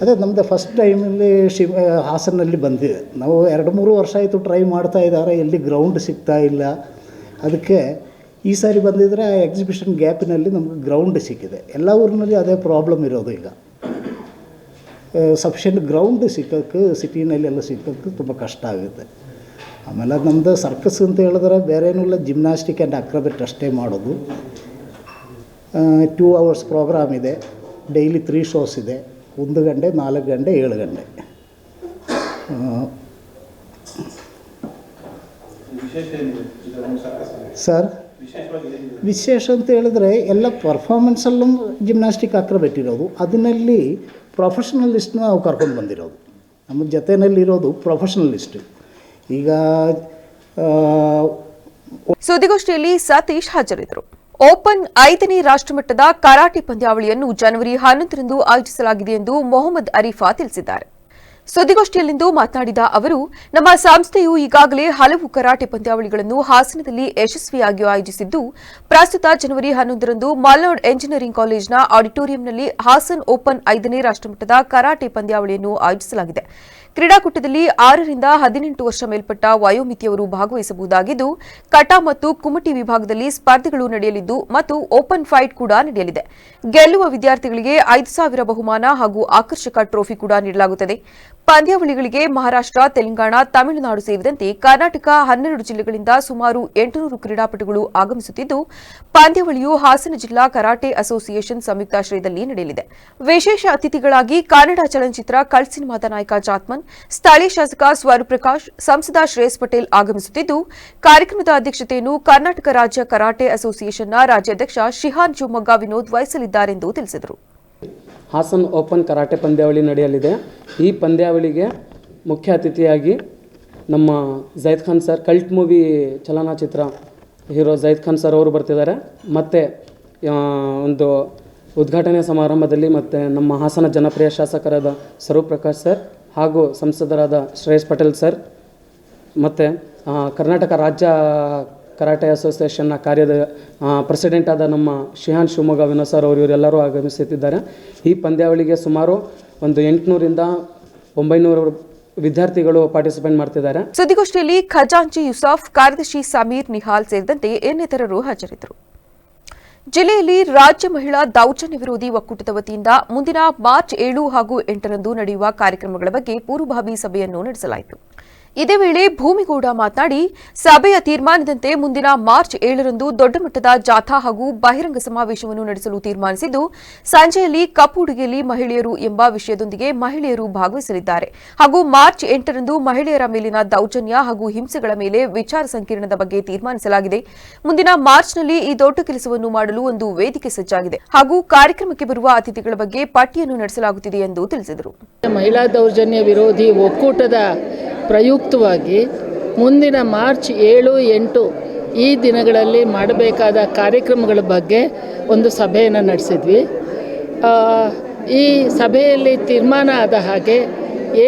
Speaker 7: ಅದೇ ನಮ್ಮದು ಫಸ್ಟ್ ಟೈಮಲ್ಲಿ ಹಾಸನಲ್ಲಿ ಬಂದಿದೆ. ನಾವು 2-3 ವರ್ಷ ಆಯಿತು ಟ್ರೈ ಮಾಡ್ತಾ ಇದ್ದಾರೆ, ಎಲ್ಲಿ ಗ್ರೌಂಡ್ ಸಿಗ್ತಾ ಇಲ್ಲ. ಅದಕ್ಕೆ ಈ ಸಾರಿ ಬಂದಿದ್ದರೆ ಎಕ್ಸಿಬಿಷನ್ ಗ್ಯಾಪಿನಲ್ಲಿ ನಮಗೆ ಗ್ರೌಂಡ್ ಸಿಕ್ಕಿದೆ. ಎಲ್ಲ ಊರಿನಲ್ಲಿ ಅದೇ ಪ್ರಾಬ್ಲಮ್ ಇರೋದು. ಈಗ ಸಫಿಷಿಯೆಂಟ್ ಗ್ರೌಂಡ್ ಸಿಕ್ಕೋಕ್ಕೆ ಸಿಟಿನಲ್ಲೆಲ್ಲ ಸಿಕ್ಕೋಕ್ಕೆ ತುಂಬ ಕಷ್ಟ ಆಗುತ್ತೆ. ಆಮೇಲೆ ಅದು ನಮ್ಮದು ಸರ್ಕಸ್ ಅಂತ ಹೇಳಿದ್ರೆ ಬೇರೆ ಏನೂ ಇಲ್ಲ, ಜಿಮ್ನಾಸ್ಟಿಕ್ ಆ್ಯಂಡ್ ಅಕ್ರೋಬ್ಯಾಟ್ ಅಷ್ಟೇ ಮಾಡೋದು. 2 ಅವರ್ಸ್ ಪ್ರೋಗ್ರಾಮ್ ಇದೆ. ಡೈಲಿ 3 ಶೋಸ್ ಇದೆ. 1 ಗಂಟೆ, 4 ಗಂಟೆ, 7 ಗಂಟೆ. ಸರ್ ವಿಶೇಷ ಅಂತ ಹೇಳಿದ್ರೆ ಎಲ್ಲ ಪರ್ಫಾರ್ಮೆನ್ಸಲ್ಲೂ ಜಿಮ್ನಾಸ್ಟಿಕ್ ಅಕ್ರೋಬ್ಯಾಟ್ ಇರೋದು. ಅದನ್ನಲ್ಲಿ ಪ್ರೊಫೆಷನಲಿಸ್ಟ್ನ ನಾವು ಕರ್ಕೊಂಡು ಬಂದಿರೋದು. ನಮ್ಮ ಜೊತೆಯಲ್ಲಿರೋದು ಪ್ರೊಫೆಷನಲಿಸ್ಟ್. ಈಗ
Speaker 1: ಸುದ್ದಿಗೋಷ್ಠಿಯಲ್ಲಿ ಸತೀಶ್ ಹಾಜರಿದ್ದರು. ಓಪನ್ 5ನೇ ರಾಷ್ಟ್ರಮಟ್ಟದ ಕರಾಟೆ ಪಂದ್ಯಾವಳಿಯನ್ನು ಜನವರಿ 11ರಂದು ಆಯೋಜಿಸಲಾಗಿದೆ ಎಂದು ಮೊಹಮ್ಮದ್ ಅರೀಫಾ ತಿಳಿಸಿದ್ದಾರೆ. ಸುದ್ದಿಗೋಷ್ಠಿಯಲ್ಲಿಂದು ಮಾತನಾಡಿದ ಅವರು, ನಮ್ಮ ಸಂಸ್ಥೆಯು ಈಗಾಗಲೇ ಹಲವು ಕರಾಟೆ ಪಂದ್ಯಾವಳಿಗಳನ್ನು ಹಾಸನದಲ್ಲಿ ಯಶಸ್ವಿಯಾಗಿ ಆಯೋಜಿಸಿದ್ದು, ಪ್ರಸ್ತುತ ಜನವರಿ 11ರಂದು ಮಲ್ನಾಡ್ ಎಂಜಿನಿಯರಿಂಗ್ ಕಾಲೇಜಿನ ಆಡಿಟೋರಿಯಂನಲ್ಲಿ ಹಾಸನ್ ಓಪನ್ 5ನೇ ರಾಷ್ಟ್ರಮಟ್ಟದ ಕರಾಟೆ ಪಂದ್ಯಾವಳಿಯನ್ನು ಆಯೋಜಿಸಲಾಗಿದೆ. ಕ್ರೀಡಾಕೂಟದಲ್ಲಿ 6ರಿಂದ 18 ವರ್ಷ ಮೇಲ್ಪಟ್ಟ ವಯೋಮಿತಿಯವರು ಭಾಗವಹಿಸಬಹುದಾಗಿದ್ದು, ಕಟಾ ಮತ್ತು ಕುಮಟಿ ವಿಭಾಗದಲ್ಲಿ ಸ್ಪರ್ಧೆಗಳು ನಡೆಯಲಿದ್ದು ಮತ್ತು ಓಪನ್ ಫೈಟ್ ಕೂಡ ನಡೆಯಲಿದೆ. ಗೆಲ್ಲುವ ವಿದ್ಯಾರ್ಥಿಗಳಿಗೆ 5,000 ಬಹುಮಾನ ಹಾಗೂ ಆಕರ್ಷಕ ಟ್ರೋಫಿ ಕೂಡ ನೀಡಲಾಗುತ್ತದೆ. ಪಂದ್ಯಾವಳಿಗಳಿಗೆ ಮಹಾರಾಷ್ಟ್ರ, ತೆಲಂಗಾಣ, ತಮಿಳುನಾಡು ಸೇರಿದಂತೆ ಕರ್ನಾಟಕ 12 ಜಿಲ್ಲೆಗಳಿಂದ ಸುಮಾರು 800 ಕ್ರೀಡಾಪಟುಗಳು ಆಗಮಿಸುತ್ತಿದ್ದು, ಪಂದ್ಯಾವಳಿಯು ಹಾಸನ ಜಿಲ್ಲಾ ಕರಾಟೆ ಅಸೋಸಿಯೇಷನ್ ಸಂಯುಕ್ತಾಶ್ರಯದಲ್ಲಿ ನಡೆಯಲಿದೆ. ವಿಶೇಷ ಅತಿಥಿಗಳಾಗಿ ಕನ್ನಡ ಚಲನಚಿತ್ರ ಕಳ್ ಸಿನಿಮಾದ ನಾಯಕ ಜಾತ್ಮನ್, ಸ್ಥಳೀಯ ಶಾಸಕ ಸ್ವರೂಪ್ ಪ್ರಕಾಶ್, ಸಂಸದ ಶ್ರೇಯಸ್ ಪಟೇಲ್ ಆಗಮಿಸುತ್ತಿದ್ದು, ಕಾರ್ಯಕ್ರಮದ ಅಧ್ಯಕ್ಷತೆಯನ್ನು ಕರ್ನಾಟಕ ರಾಜ್ಯ ಕರಾಟೆ ಅಸೋಸಿಯೇಷನ್ನ ರಾಜ್ಯಾಧ್ಯಕ್ಷ ಶಿಹಾನ್ ಶಿವಮೊಗ್ಗ ವಿನೋದ್ ವಹಿಸಲಿದ್ದಾರೆಂದು ತಿಳಿಸಿದರು.
Speaker 8: ಹಾಸನ್ ಓಪನ್ ಕರಾಟೆ ಪಂದ್ಯಾವಳಿ ನಡೆಯಲಿದೆ. ಈ ಪಂದ್ಯಾವಳಿಗೆ ಮುಖ್ಯ ಅತಿಥಿಯಾಗಿ ನಮ್ಮ Zaid Khan sir, cult movie ಚಲನಚಿತ್ರ ಹೀರೋ ಜೈದ್ ಖಾನ್ ಸರ್ ಅವರು ಬರ್ತಿದ್ದಾರೆ. ಮತ್ತು ಒಂದು ಉದ್ಘಾಟನೆ ಸಮಾರಂಭದಲ್ಲಿ ಮತ್ತು ನಮ್ಮ ಹಾಸನ ಜನಪ್ರಿಯ ಶಾಸಕರಾದ ಸ್ವರೂಪ್ ಪ್ರಕಾಶ್ ಸರ್ ಹಾಗೂ ಸಂಸದರಾದ ಶ್ರೇಯಸ್ ಪಟೇಲ್ ಸರ್ ಮತ್ತು ಕರ್ನಾಟಕ ರಾಜ್ಯ ಕರಾಟೆ ಅಸೋಸಿಯೇಷನ್ನ ಪ್ರೆಸಿಡೆಂಟ್ ಆದ ನಮ್ಮ ಶಿಹಾನ್ ಶಿವಮೊಗ್ಗ ವಿನೋದ್ ಸರ್ ಅವರು ಇವರೆಲ್ಲರೂ ಆಗಮಿಸುತ್ತಿದ್ದಾರೆ. ಈ ಪಂದ್ಯಾವಳಿಗೆ ಸುಮಾರು ಒಂದು 800ರಿಂದ 900 ವಿದ್ಯಾರ್ಥಿಗಳು ಪಾರ್ಟಿಸಿಪೇಟ್ ಮಾಡ್ತಿದ್ದಾರೆ.
Speaker 1: ಸುದ್ದಿಗೋಷ್ಠಿಯಲ್ಲಿ ಖಜಾಂಚಿ ಯೂಸಫ್, ಕಾರ್ಯದರ್ಶಿ ಸಮೀರ್ ನಿಹಾಲ್ ಸೇರಿದಂತೆ ಇನ್ನಿತರರು ಹಾಜರಿದ್ದರು. ಜಿಲ್ಲೆಯಲ್ಲಿ ರಾಜ್ಯ ಮಹಿಳಾ ದೌರ್ಜನ್ಯ ವಿರೋಧಿ ಒಕ್ಕೂಟದ ವತಿಯಿಂದ ಮುಂದಿನ ಮಾರ್ಚ್ 7 ಹಾಗೂ 8ರಂದು ನಡೆಯುವ ಕಾರ್ಯಕ್ರಮಗಳ ಬಗ್ಗೆ ಪೂರ್ವಭಾವಿ ಸಭೆಯನ್ನು ನಡೆಸಲಾಯಿತು. ಇದೇ ವೇಳೆ ಭೂಮಿಗೌಡ ಮಾತನಾಡಿ, ಸಭೆಯ ತೀರ್ಮಾನದಂತೆ ಮುಂದಿನ ಮಾರ್ಚ್ 7ರಂದು ದೊಡ್ಡ ಮಟ್ಟದ ಜಾಥಾ ಹಾಗೂ ಬಹಿರಂಗ ಸಮಾವೇಶವನ್ನು ನಡೆಸಲು ತೀರ್ಮಾನಿಸಿದ್ದು, ಸಂಜೆಯಲ್ಲಿ ಕಪ್ಪು ಉಡುಗೆಯಲ್ಲಿ ಮಹಿಳೆಯರು ಎಂಬ ವಿಷಯದೊಂದಿಗೆ ಮಹಿಳೆಯರು ಭಾಗವಹಿಸಲಿದ್ದಾರೆ ಹಾಗೂ ಮಾರ್ಚ್ 8ರಂದು ಮಹಿಳೆಯರ ಮೇಲಿನ ದೌರ್ಜನ್ಯ ಹಾಗೂ ಹಿಂಸೆಗಳ ಮೇಲೆ ವಿಚಾರ ಸಂಕಿರಣದ ಬಗ್ಗೆ ತೀರ್ಮಾನಿಸಲಾಗಿದೆ. ಮುಂದಿನ ಮಾರ್ಚ್ನಲ್ಲಿ ಈ ದೊಡ್ಡ ಕೆಲಸವನ್ನು ಮಾಡಲು ಒಂದು ವೇದಿಕೆ ಸಜ್ಜಾಗಿದೆ ಹಾಗೂ ಕಾರ್ಯಕ್ರಮಕ್ಕೆ ಬರುವ ಅತಿಥಿಗಳ ಬಗ್ಗೆ ಪಟ್ಟಿಯನ್ನು ನಡೆಸಲಾಗುತ್ತಿದೆ ಎಂದು ತಿಳಿಸಿದರು.
Speaker 9: ಮಹಿಳಾ ದೌರ್ಜನ್ಯ ವಿರೋಧಿ ಒಕ್ಕೂಟದ ಪ್ರಯುಕ್ತವಾಗಿ ಮುಂದಿನ ಮಾರ್ಚ್ 7, 8 ಈ ದಿನಗಳಲ್ಲಿ ಮಾಡಬೇಕಾದ ಕಾರ್ಯಕ್ರಮಗಳ ಬಗ್ಗೆ ಒಂದು ಸಭೆಯನ್ನು ನಡೆಸಿದ್ವಿ. ಈ ಸಭೆಯಲ್ಲಿ ತೀರ್ಮಾನ ಆದ ಹಾಗೆ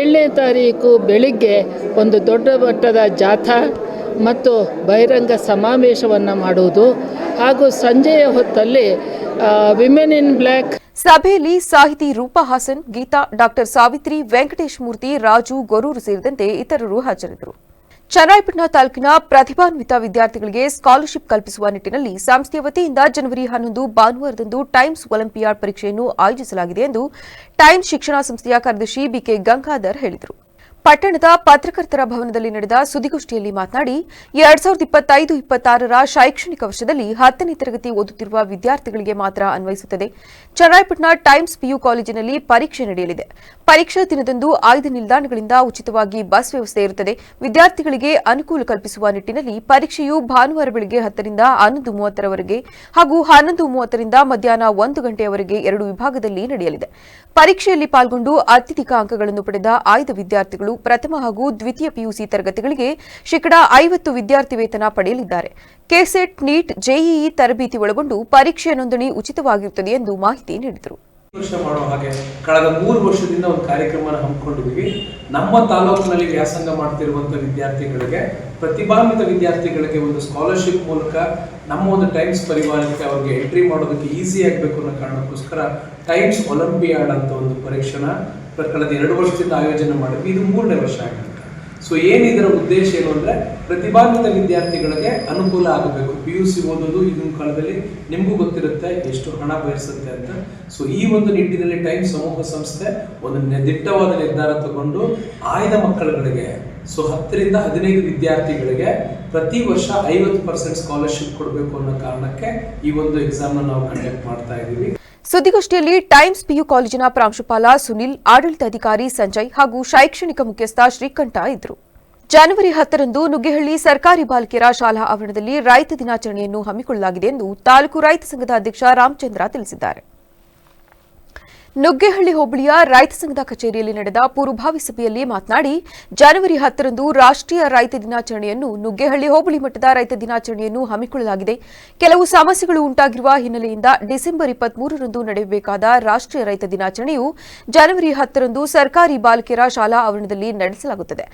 Speaker 9: 7ನೇ ತಾರೀಕು ಬೆಳಿಗ್ಗೆ ಒಂದು ದೊಡ್ಡ ಮಟ್ಟದ ಜಾಥಾ ಮತ್ತು ಬಹಿರಂಗ ಸಮಾವೇಶವನ್ನು ಮಾಡುವುದು ಹಾಗೂ ಸಂಜೆಯ ಹೊತ್ತಲ್ಲಿ ವಿಮೆನ್ ಇನ್ ಬ್ಲ್ಯಾಕ್
Speaker 1: ಸಭೆಯಲ್ಲಿ ಸಾಹಿತಿ ರೂಪಾ ಹಾಸನ್, ಗೀತಾ, ಡಾ ಸಾವಿತ್ರಿ, ವೆಂಕಟೇಶ್ ಮೂರ್ತಿ, ರಾಜು, ಗೊರೂರು ಸೇರಿದಂತೆ ಇತರರು ಹಾಜರಿದ್ದರು. ಚನ್ನರಾಯಪಟ್ಟಣ ತಾಲೂಕಿನ ಪ್ರತಿಭಾನ್ವಿತ ವಿದ್ಯಾರ್ಥಿಗಳಿಗೆ ಸ್ಕಾಲರ್ಶಿಪ್ ಕಲ್ಪಿಸುವ ನಿಟ್ಟಿನಲ್ಲಿ ಸಂಸ್ಥೆಯ ವತಿಯಿಂದ ಜನವರಿ 11 ಭಾನುವಾರದಂದು ಟೈಮ್ಸ್ ಒಲಿಂಪಿಯಾಡ್ ಪರೀಕ್ಷೆಯನ್ನು ಆಯೋಜಿಸಲಾಗಿದೆ ಎಂದು ಟೈಮ್ಸ್ ಶಿಕ್ಷಣ ಸಂಸ್ಥೆಯ ಕಾರ್ಯದರ್ಶಿ ಬಿಕೆ ಗಂಗಾಧರ್ ಹೇಳಿದರು. ಪಟ್ಟಣದ ಪತ್ರಕರ್ತರ ಭವನದಲ್ಲಿ ನಡೆದ ಸುದ್ದಿಗೋಷ್ಠಿಯಲ್ಲಿ ಮಾತನಾಡಿ, 2025-26ರ ಶೈಕ್ಷಣಿಕ ವರ್ಷದಲ್ಲಿ 10ನೇ ತರಗತಿ ಓದುತ್ತಿರುವ ವಿದ್ಯಾರ್ಥಿಗಳಿಗೆ ಮಾತ್ರ ಅನ್ವಯಿಸುತ್ತದೆ. ಚನ್ನರಾಯಪಟ್ಟಣ ಟೈಮ್ಸ್ ಪಿಯು ಕಾಲೇಜಿನಲ್ಲಿ ಪರೀಕ್ಷೆ ನಡೆಯಲಿದೆ. ಪರೀಕ್ಷಾ ದಿನದಂದು 5 ನಿಲ್ದಾಣಗಳಿಂದ ಉಚಿತವಾಗಿ ಬಸ್ ವ್ಯವಸ್ಥೆ ಇರುತ್ತದೆ. ವಿದ್ಯಾರ್ಥಿಗಳಿಗೆ ಅನುಕೂಲ ಕಲ್ಪಿಸುವ ನಿಟ್ಟಿನಲ್ಲಿ ಪರೀಕ್ಷೆಯು ಭಾನುವಾರ ಬೆಳಗ್ಗೆ 10ರಿಂದ 11:30ರವರೆಗೆ ಹಾಗೂ 11:30ರಿಂದ ಮಧ್ಯಾಹ್ನ 1 ಗಂಟೆಯವರೆಗೆ 2 ವಿಭಾಗದಲ್ಲಿ ನಡೆಯಲಿದೆ. ಪರೀಕ್ಷೆಯಲ್ಲಿ ಪಾಲ್ಗೊಂಡು ಅತ್ಯಧಿಕ ಅಂಕಗಳನ್ನು ಪಡೆದ ಆಯ್ದ ವಿದ್ಯಾರ್ಥಿಗಳು ಪ್ರಥಮ ಹಾಗೂ ದ್ವಿತೀಯ ಪಿಯುಸಿ ತರಗತಿಗಳಿಗೆ ಶೇಕಡಾ 50 ವಿದ್ಯಾರ್ಥಿ ವೇತನ ಪಡೆಯಲಿದ್ದಾರೆ. ಕೆಸೆಟ್, ನೀಟ್, ಜೆಇಇ ತರಬೇತಿ ಒಳಗೊಂಡು ಪರೀಕ್ಷೆಯ ನೋಂದಣಿ ಉಚಿತವಾಗಿರುತ್ತದೆ ಎಂದು ಮಾಹಿತಿ ನೀಡಿದರು.
Speaker 10: ವರ್ಷ ಮಾಡೋ ಹಾಗೆ ಕಳೆದ 3 ವರ್ಷದಿಂದ ಒಂದು ಕಾರ್ಯಕ್ರಮನ ಹಮ್ಮಿಕೊಂಡಿದ್ದೀವಿ. ನಮ್ಮ ತಾಲೂಕಿನಲ್ಲಿ ವ್ಯಾಸಂಗ ಮಾಡ್ತಿರುವಂತಹ ವಿದ್ಯಾರ್ಥಿಗಳಿಗೆ, ಪ್ರತಿಭಾನ್ವಿತ ವಿದ್ಯಾರ್ಥಿಗಳಿಗೆ ಒಂದು ಸ್ಕಾಲರ್ಶಿಪ್ ಮೂಲಕ ನಮ್ಮ ಒಂದು ಟೈಮ್ಸ್ ಪರಿವಾರಕ್ಕೆ ಅವ್ರಿಗೆ ಎಂಟ್ರಿ ಮಾಡೋದಕ್ಕೆ ಈಸಿ ಆಗಬೇಕು ಅನ್ನೋ ಕಾರಣಕ್ಕೋಸ್ಕರ ಟೈಮ್ಸ್ ಒಲಿಂಪಿಯಾಡ್ ಅಂತ ಒಂದು ಪರೀಕ್ಷೆನ ಕಳೆದ 2 ವರ್ಷದಿಂದ ಆಯೋಜನೆ ಮಾಡಿದ್ವಿ. ಇದು 3ನೇ ವರ್ಷ ಆಗುತ್ತೆ. ಸೊ ಇದರ ಉದ್ದೇಶ ಏನು ಅಂದರೆ, ಪ್ರತಿಭಾನ್ವಿತ ವಿದ್ಯಾರ್ಥಿಗಳಿಗೆ ಅನುಕೂಲ ಆಗಬೇಕು. PUC ಓದೋದು ಈಗಿನ ಕಾಲದಲ್ಲಿ ನಿಮಗೂ ಗೊತ್ತಿರುತ್ತೆ ಎಷ್ಟು ಹಣ ಬಯಸುತ್ತೆ ಅಂತ. ಸೊ ಈ ಒಂದು ನಿಟ್ಟಿನಲ್ಲಿ ಟೈಮ್ಸ್ ಸಮೂಹ ಸಂಸ್ಥೆ ಒಂದು ದಿಟ್ಟವಾದ ನಿರ್ಧಾರ ತಗೊಂಡು ಆಯ್ದ ಮಕ್ಕಳುಗಳಿಗೆ, ಸೊ 10ರಿಂದ 15 ವಿದ್ಯಾರ್ಥಿಗಳಿಗೆ ಪ್ರತಿ ವರ್ಷ 50% ಸ್ಕಾಲರ್ಶಿಪ್ ಕೊಡಬೇಕು ಅನ್ನೋ ಕಾರಣಕ್ಕೆ ಈ ಒಂದು ಎಕ್ಸಾಮ್ನ ನಾವು ಕಂಡಕ್ಟ್ ಮಾಡ್ತಾ ಇದ್ದೀವಿ.
Speaker 1: ಸುದ್ದಿಗೋಷ್ಠಿಯಲ್ಲಿ ಟೈಮ್ಸ್ ಪಿಯು ಕಾಲೇಜಿನ ಪ್ರಾಂಶುಪಾಲ ಸುನಿಲ್, ಆಡಳಿತಾಧಿಕಾರಿ ಸಂಜಯ್ ಹಾಗೂ ಶೈಕ್ಷಣಿಕ ಮುಖ್ಯಸ್ಥ ಶ್ರೀಕಂಠ ಇದ್ದರು. ಜನವರಿ 10ರಂದು ನುಗ್ಗೇಹಳ್ಳಿ ಸರ್ಕಾರಿ ಬಾಲಕಿಯರ ಶಾಲಾ ಆವರಣದಲ್ಲಿ ರೈತ ದಿನಾಚರಣೆಯನ್ನು ಹಮ್ಮಿಕೊಳ್ಳಲಾಗಿದೆ ಎಂದು ತಾಲೂಕು ರೈತ ಸಂಘದ ಅಧ್ಯಕ್ಷ ರಾಮಚಂದ್ರ ತಿಳಿಸಿದ್ದಾರೆ. ನುಗ್ಗೇಹಳ್ಳಿ ಹೋಬಳಿಯ ರೈತ ಸಂಘದ ಕಚೇರಿಯಲ್ಲಿ ನಡೆದ ಪೂರ್ವಭಾವಿ ಸಭೆಯಲ್ಲಿ ಮಾತನಾಡಿ ಜನವರಿ 10ರಂದು ರಾಷ್ಟ್ರೀಯ ರೈತ ದಿನಾಚರಣೆಯನ್ನು ನುಗ್ಗೇಹಳ್ಳಿ ಹೋಬಳಿ ಮಟ್ಟದ ರೈತ ದಿನಾಚರಣೆಯನ್ನು ಹಮ್ಮಿಕೊಳ್ಳಲಾಗಿದೆ. ಕೆಲವು ಸಮಸ್ಯೆಗಳು ಉಂಟಾಗಿರುವ ಹಿನ್ನೆಲೆಯಿಂದ ಡಿಸೆಂಬರ್ 23ರಂದು ನಡೆಯಬೇಕಾದ ರಾಷ್ಟ್ರೀಯ ರೈತ ದಿನಾಚರಣೆಯು ಜನವರಿ 10ರಂದು ಸರ್ಕಾರಿ ಬಾಲಕಿಯರ ಶಾಲಾ ಆವರಣದಲ್ಲಿ ನಡೆಸಲಾಗುತ್ತದೆ.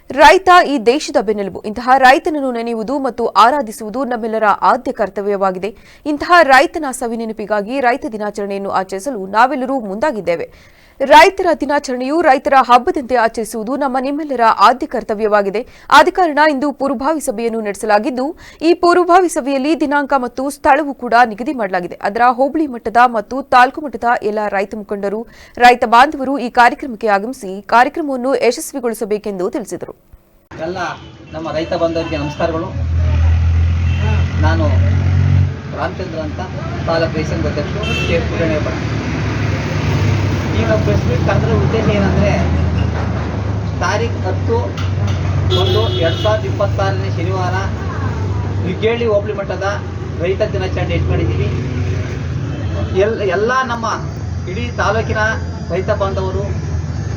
Speaker 1: ರೈತ ಈ ದೇಶದ ಬೆನ್ನೆಲುಬು. ಇಂತಹ ರೈತನನ್ನು ನೆನೆಯುವುದು ಮತ್ತು ಆರಾಧಿಸುವುದು ನಮ್ಮೆಲ್ಲರ ಆದ್ಯ ಕರ್ತವ್ಯವಾಗಿದೆ. ಇಂತಹ ರೈತನ ಸವಿನೆನಪಿಗಾಗಿ ರೈತ ದಿನಾಚರಣೆಯನ್ನು ಆಚರಿಸಲು ನಾವೆಲ್ಲರೂ ಮುಂದಾಗಿದ್ದೇವೆ. ರೈತರ ದಿನಾಚರಣೆಯು ರೈತರ ಹಬ್ಬದಂತೆ ಆಚರಿಸುವುದು ನಿಮ್ಮೆಲ್ಲರ ಆದ್ಯ ಕರ್ತವ್ಯವಾಗಿದೆ. ಆದ ಕಾರಣ ಇಂದು ಪೂರ್ವಭಾವಿ ಸಭೆಯನ್ನು ನಡೆಸಲಾಗಿದ್ದು, ಈ ಪೂರ್ವಭಾವಿ ಸಭೆಯಲ್ಲಿ ದಿನಾಂಕ ಮತ್ತು ಸ್ಥಳವೂ ಕೂಡ ನಿಗದಿ ಮಾಡಲಾಗಿದೆ. ಅದರ ಹೋಬಳಿ ಮಟ್ಟದ ಮತ್ತು ತಾಲೂಕು ಮಟ್ಟದ ಎಲ್ಲ ರೈತ ಮುಖಂಡರು, ರೈತ ಬಾಂಧವರು ಈ ಕಾರ್ಯಕ್ರಮಕ್ಕೆ ಆಗಮಿಸಿ ಕಾರ್ಯಕ್ರಮವನ್ನು ಯಶಸ್ವಿಗೊಳಿಸಬೇಕೆಂದು ತಿಳಿಸಿದರು.
Speaker 6: ಎಲ್ಲ ನಮ್ಮ ರೈತ ಬಾಂಧವರಿಗೆ ನಮಸ್ಕಾರಗಳು. ನಾನು ರಾಮಚಂದ್ರ ಅಂತ ತಾಲೂಕು ರೈತ ಸಂಘದ ಅಧ್ಯಕ್ಷರು ಕೆ. ಈಗ ಪ್ರೆಸ್ ಮೀಟ್ ಕರೆದ್ರ ಉದ್ದೇಶ ಏನಂದರೆ, ತಾರೀಖು 10/1/2026 ಶನಿವಾರ ನುಗ್ಗೇಹಳ್ಳಿ ಹೋಬಳಿ ಮಟ್ಟದ ರೈತ ದಿನಾಚರಣೆ ಇಟ್ಕೊಂಡಿದ್ದೀವಿ. ಎಲ್ಲ ನಮ್ಮ ಇಡೀ ತಾಲೂಕಿನ ರೈತ ಬಾಂಧವರು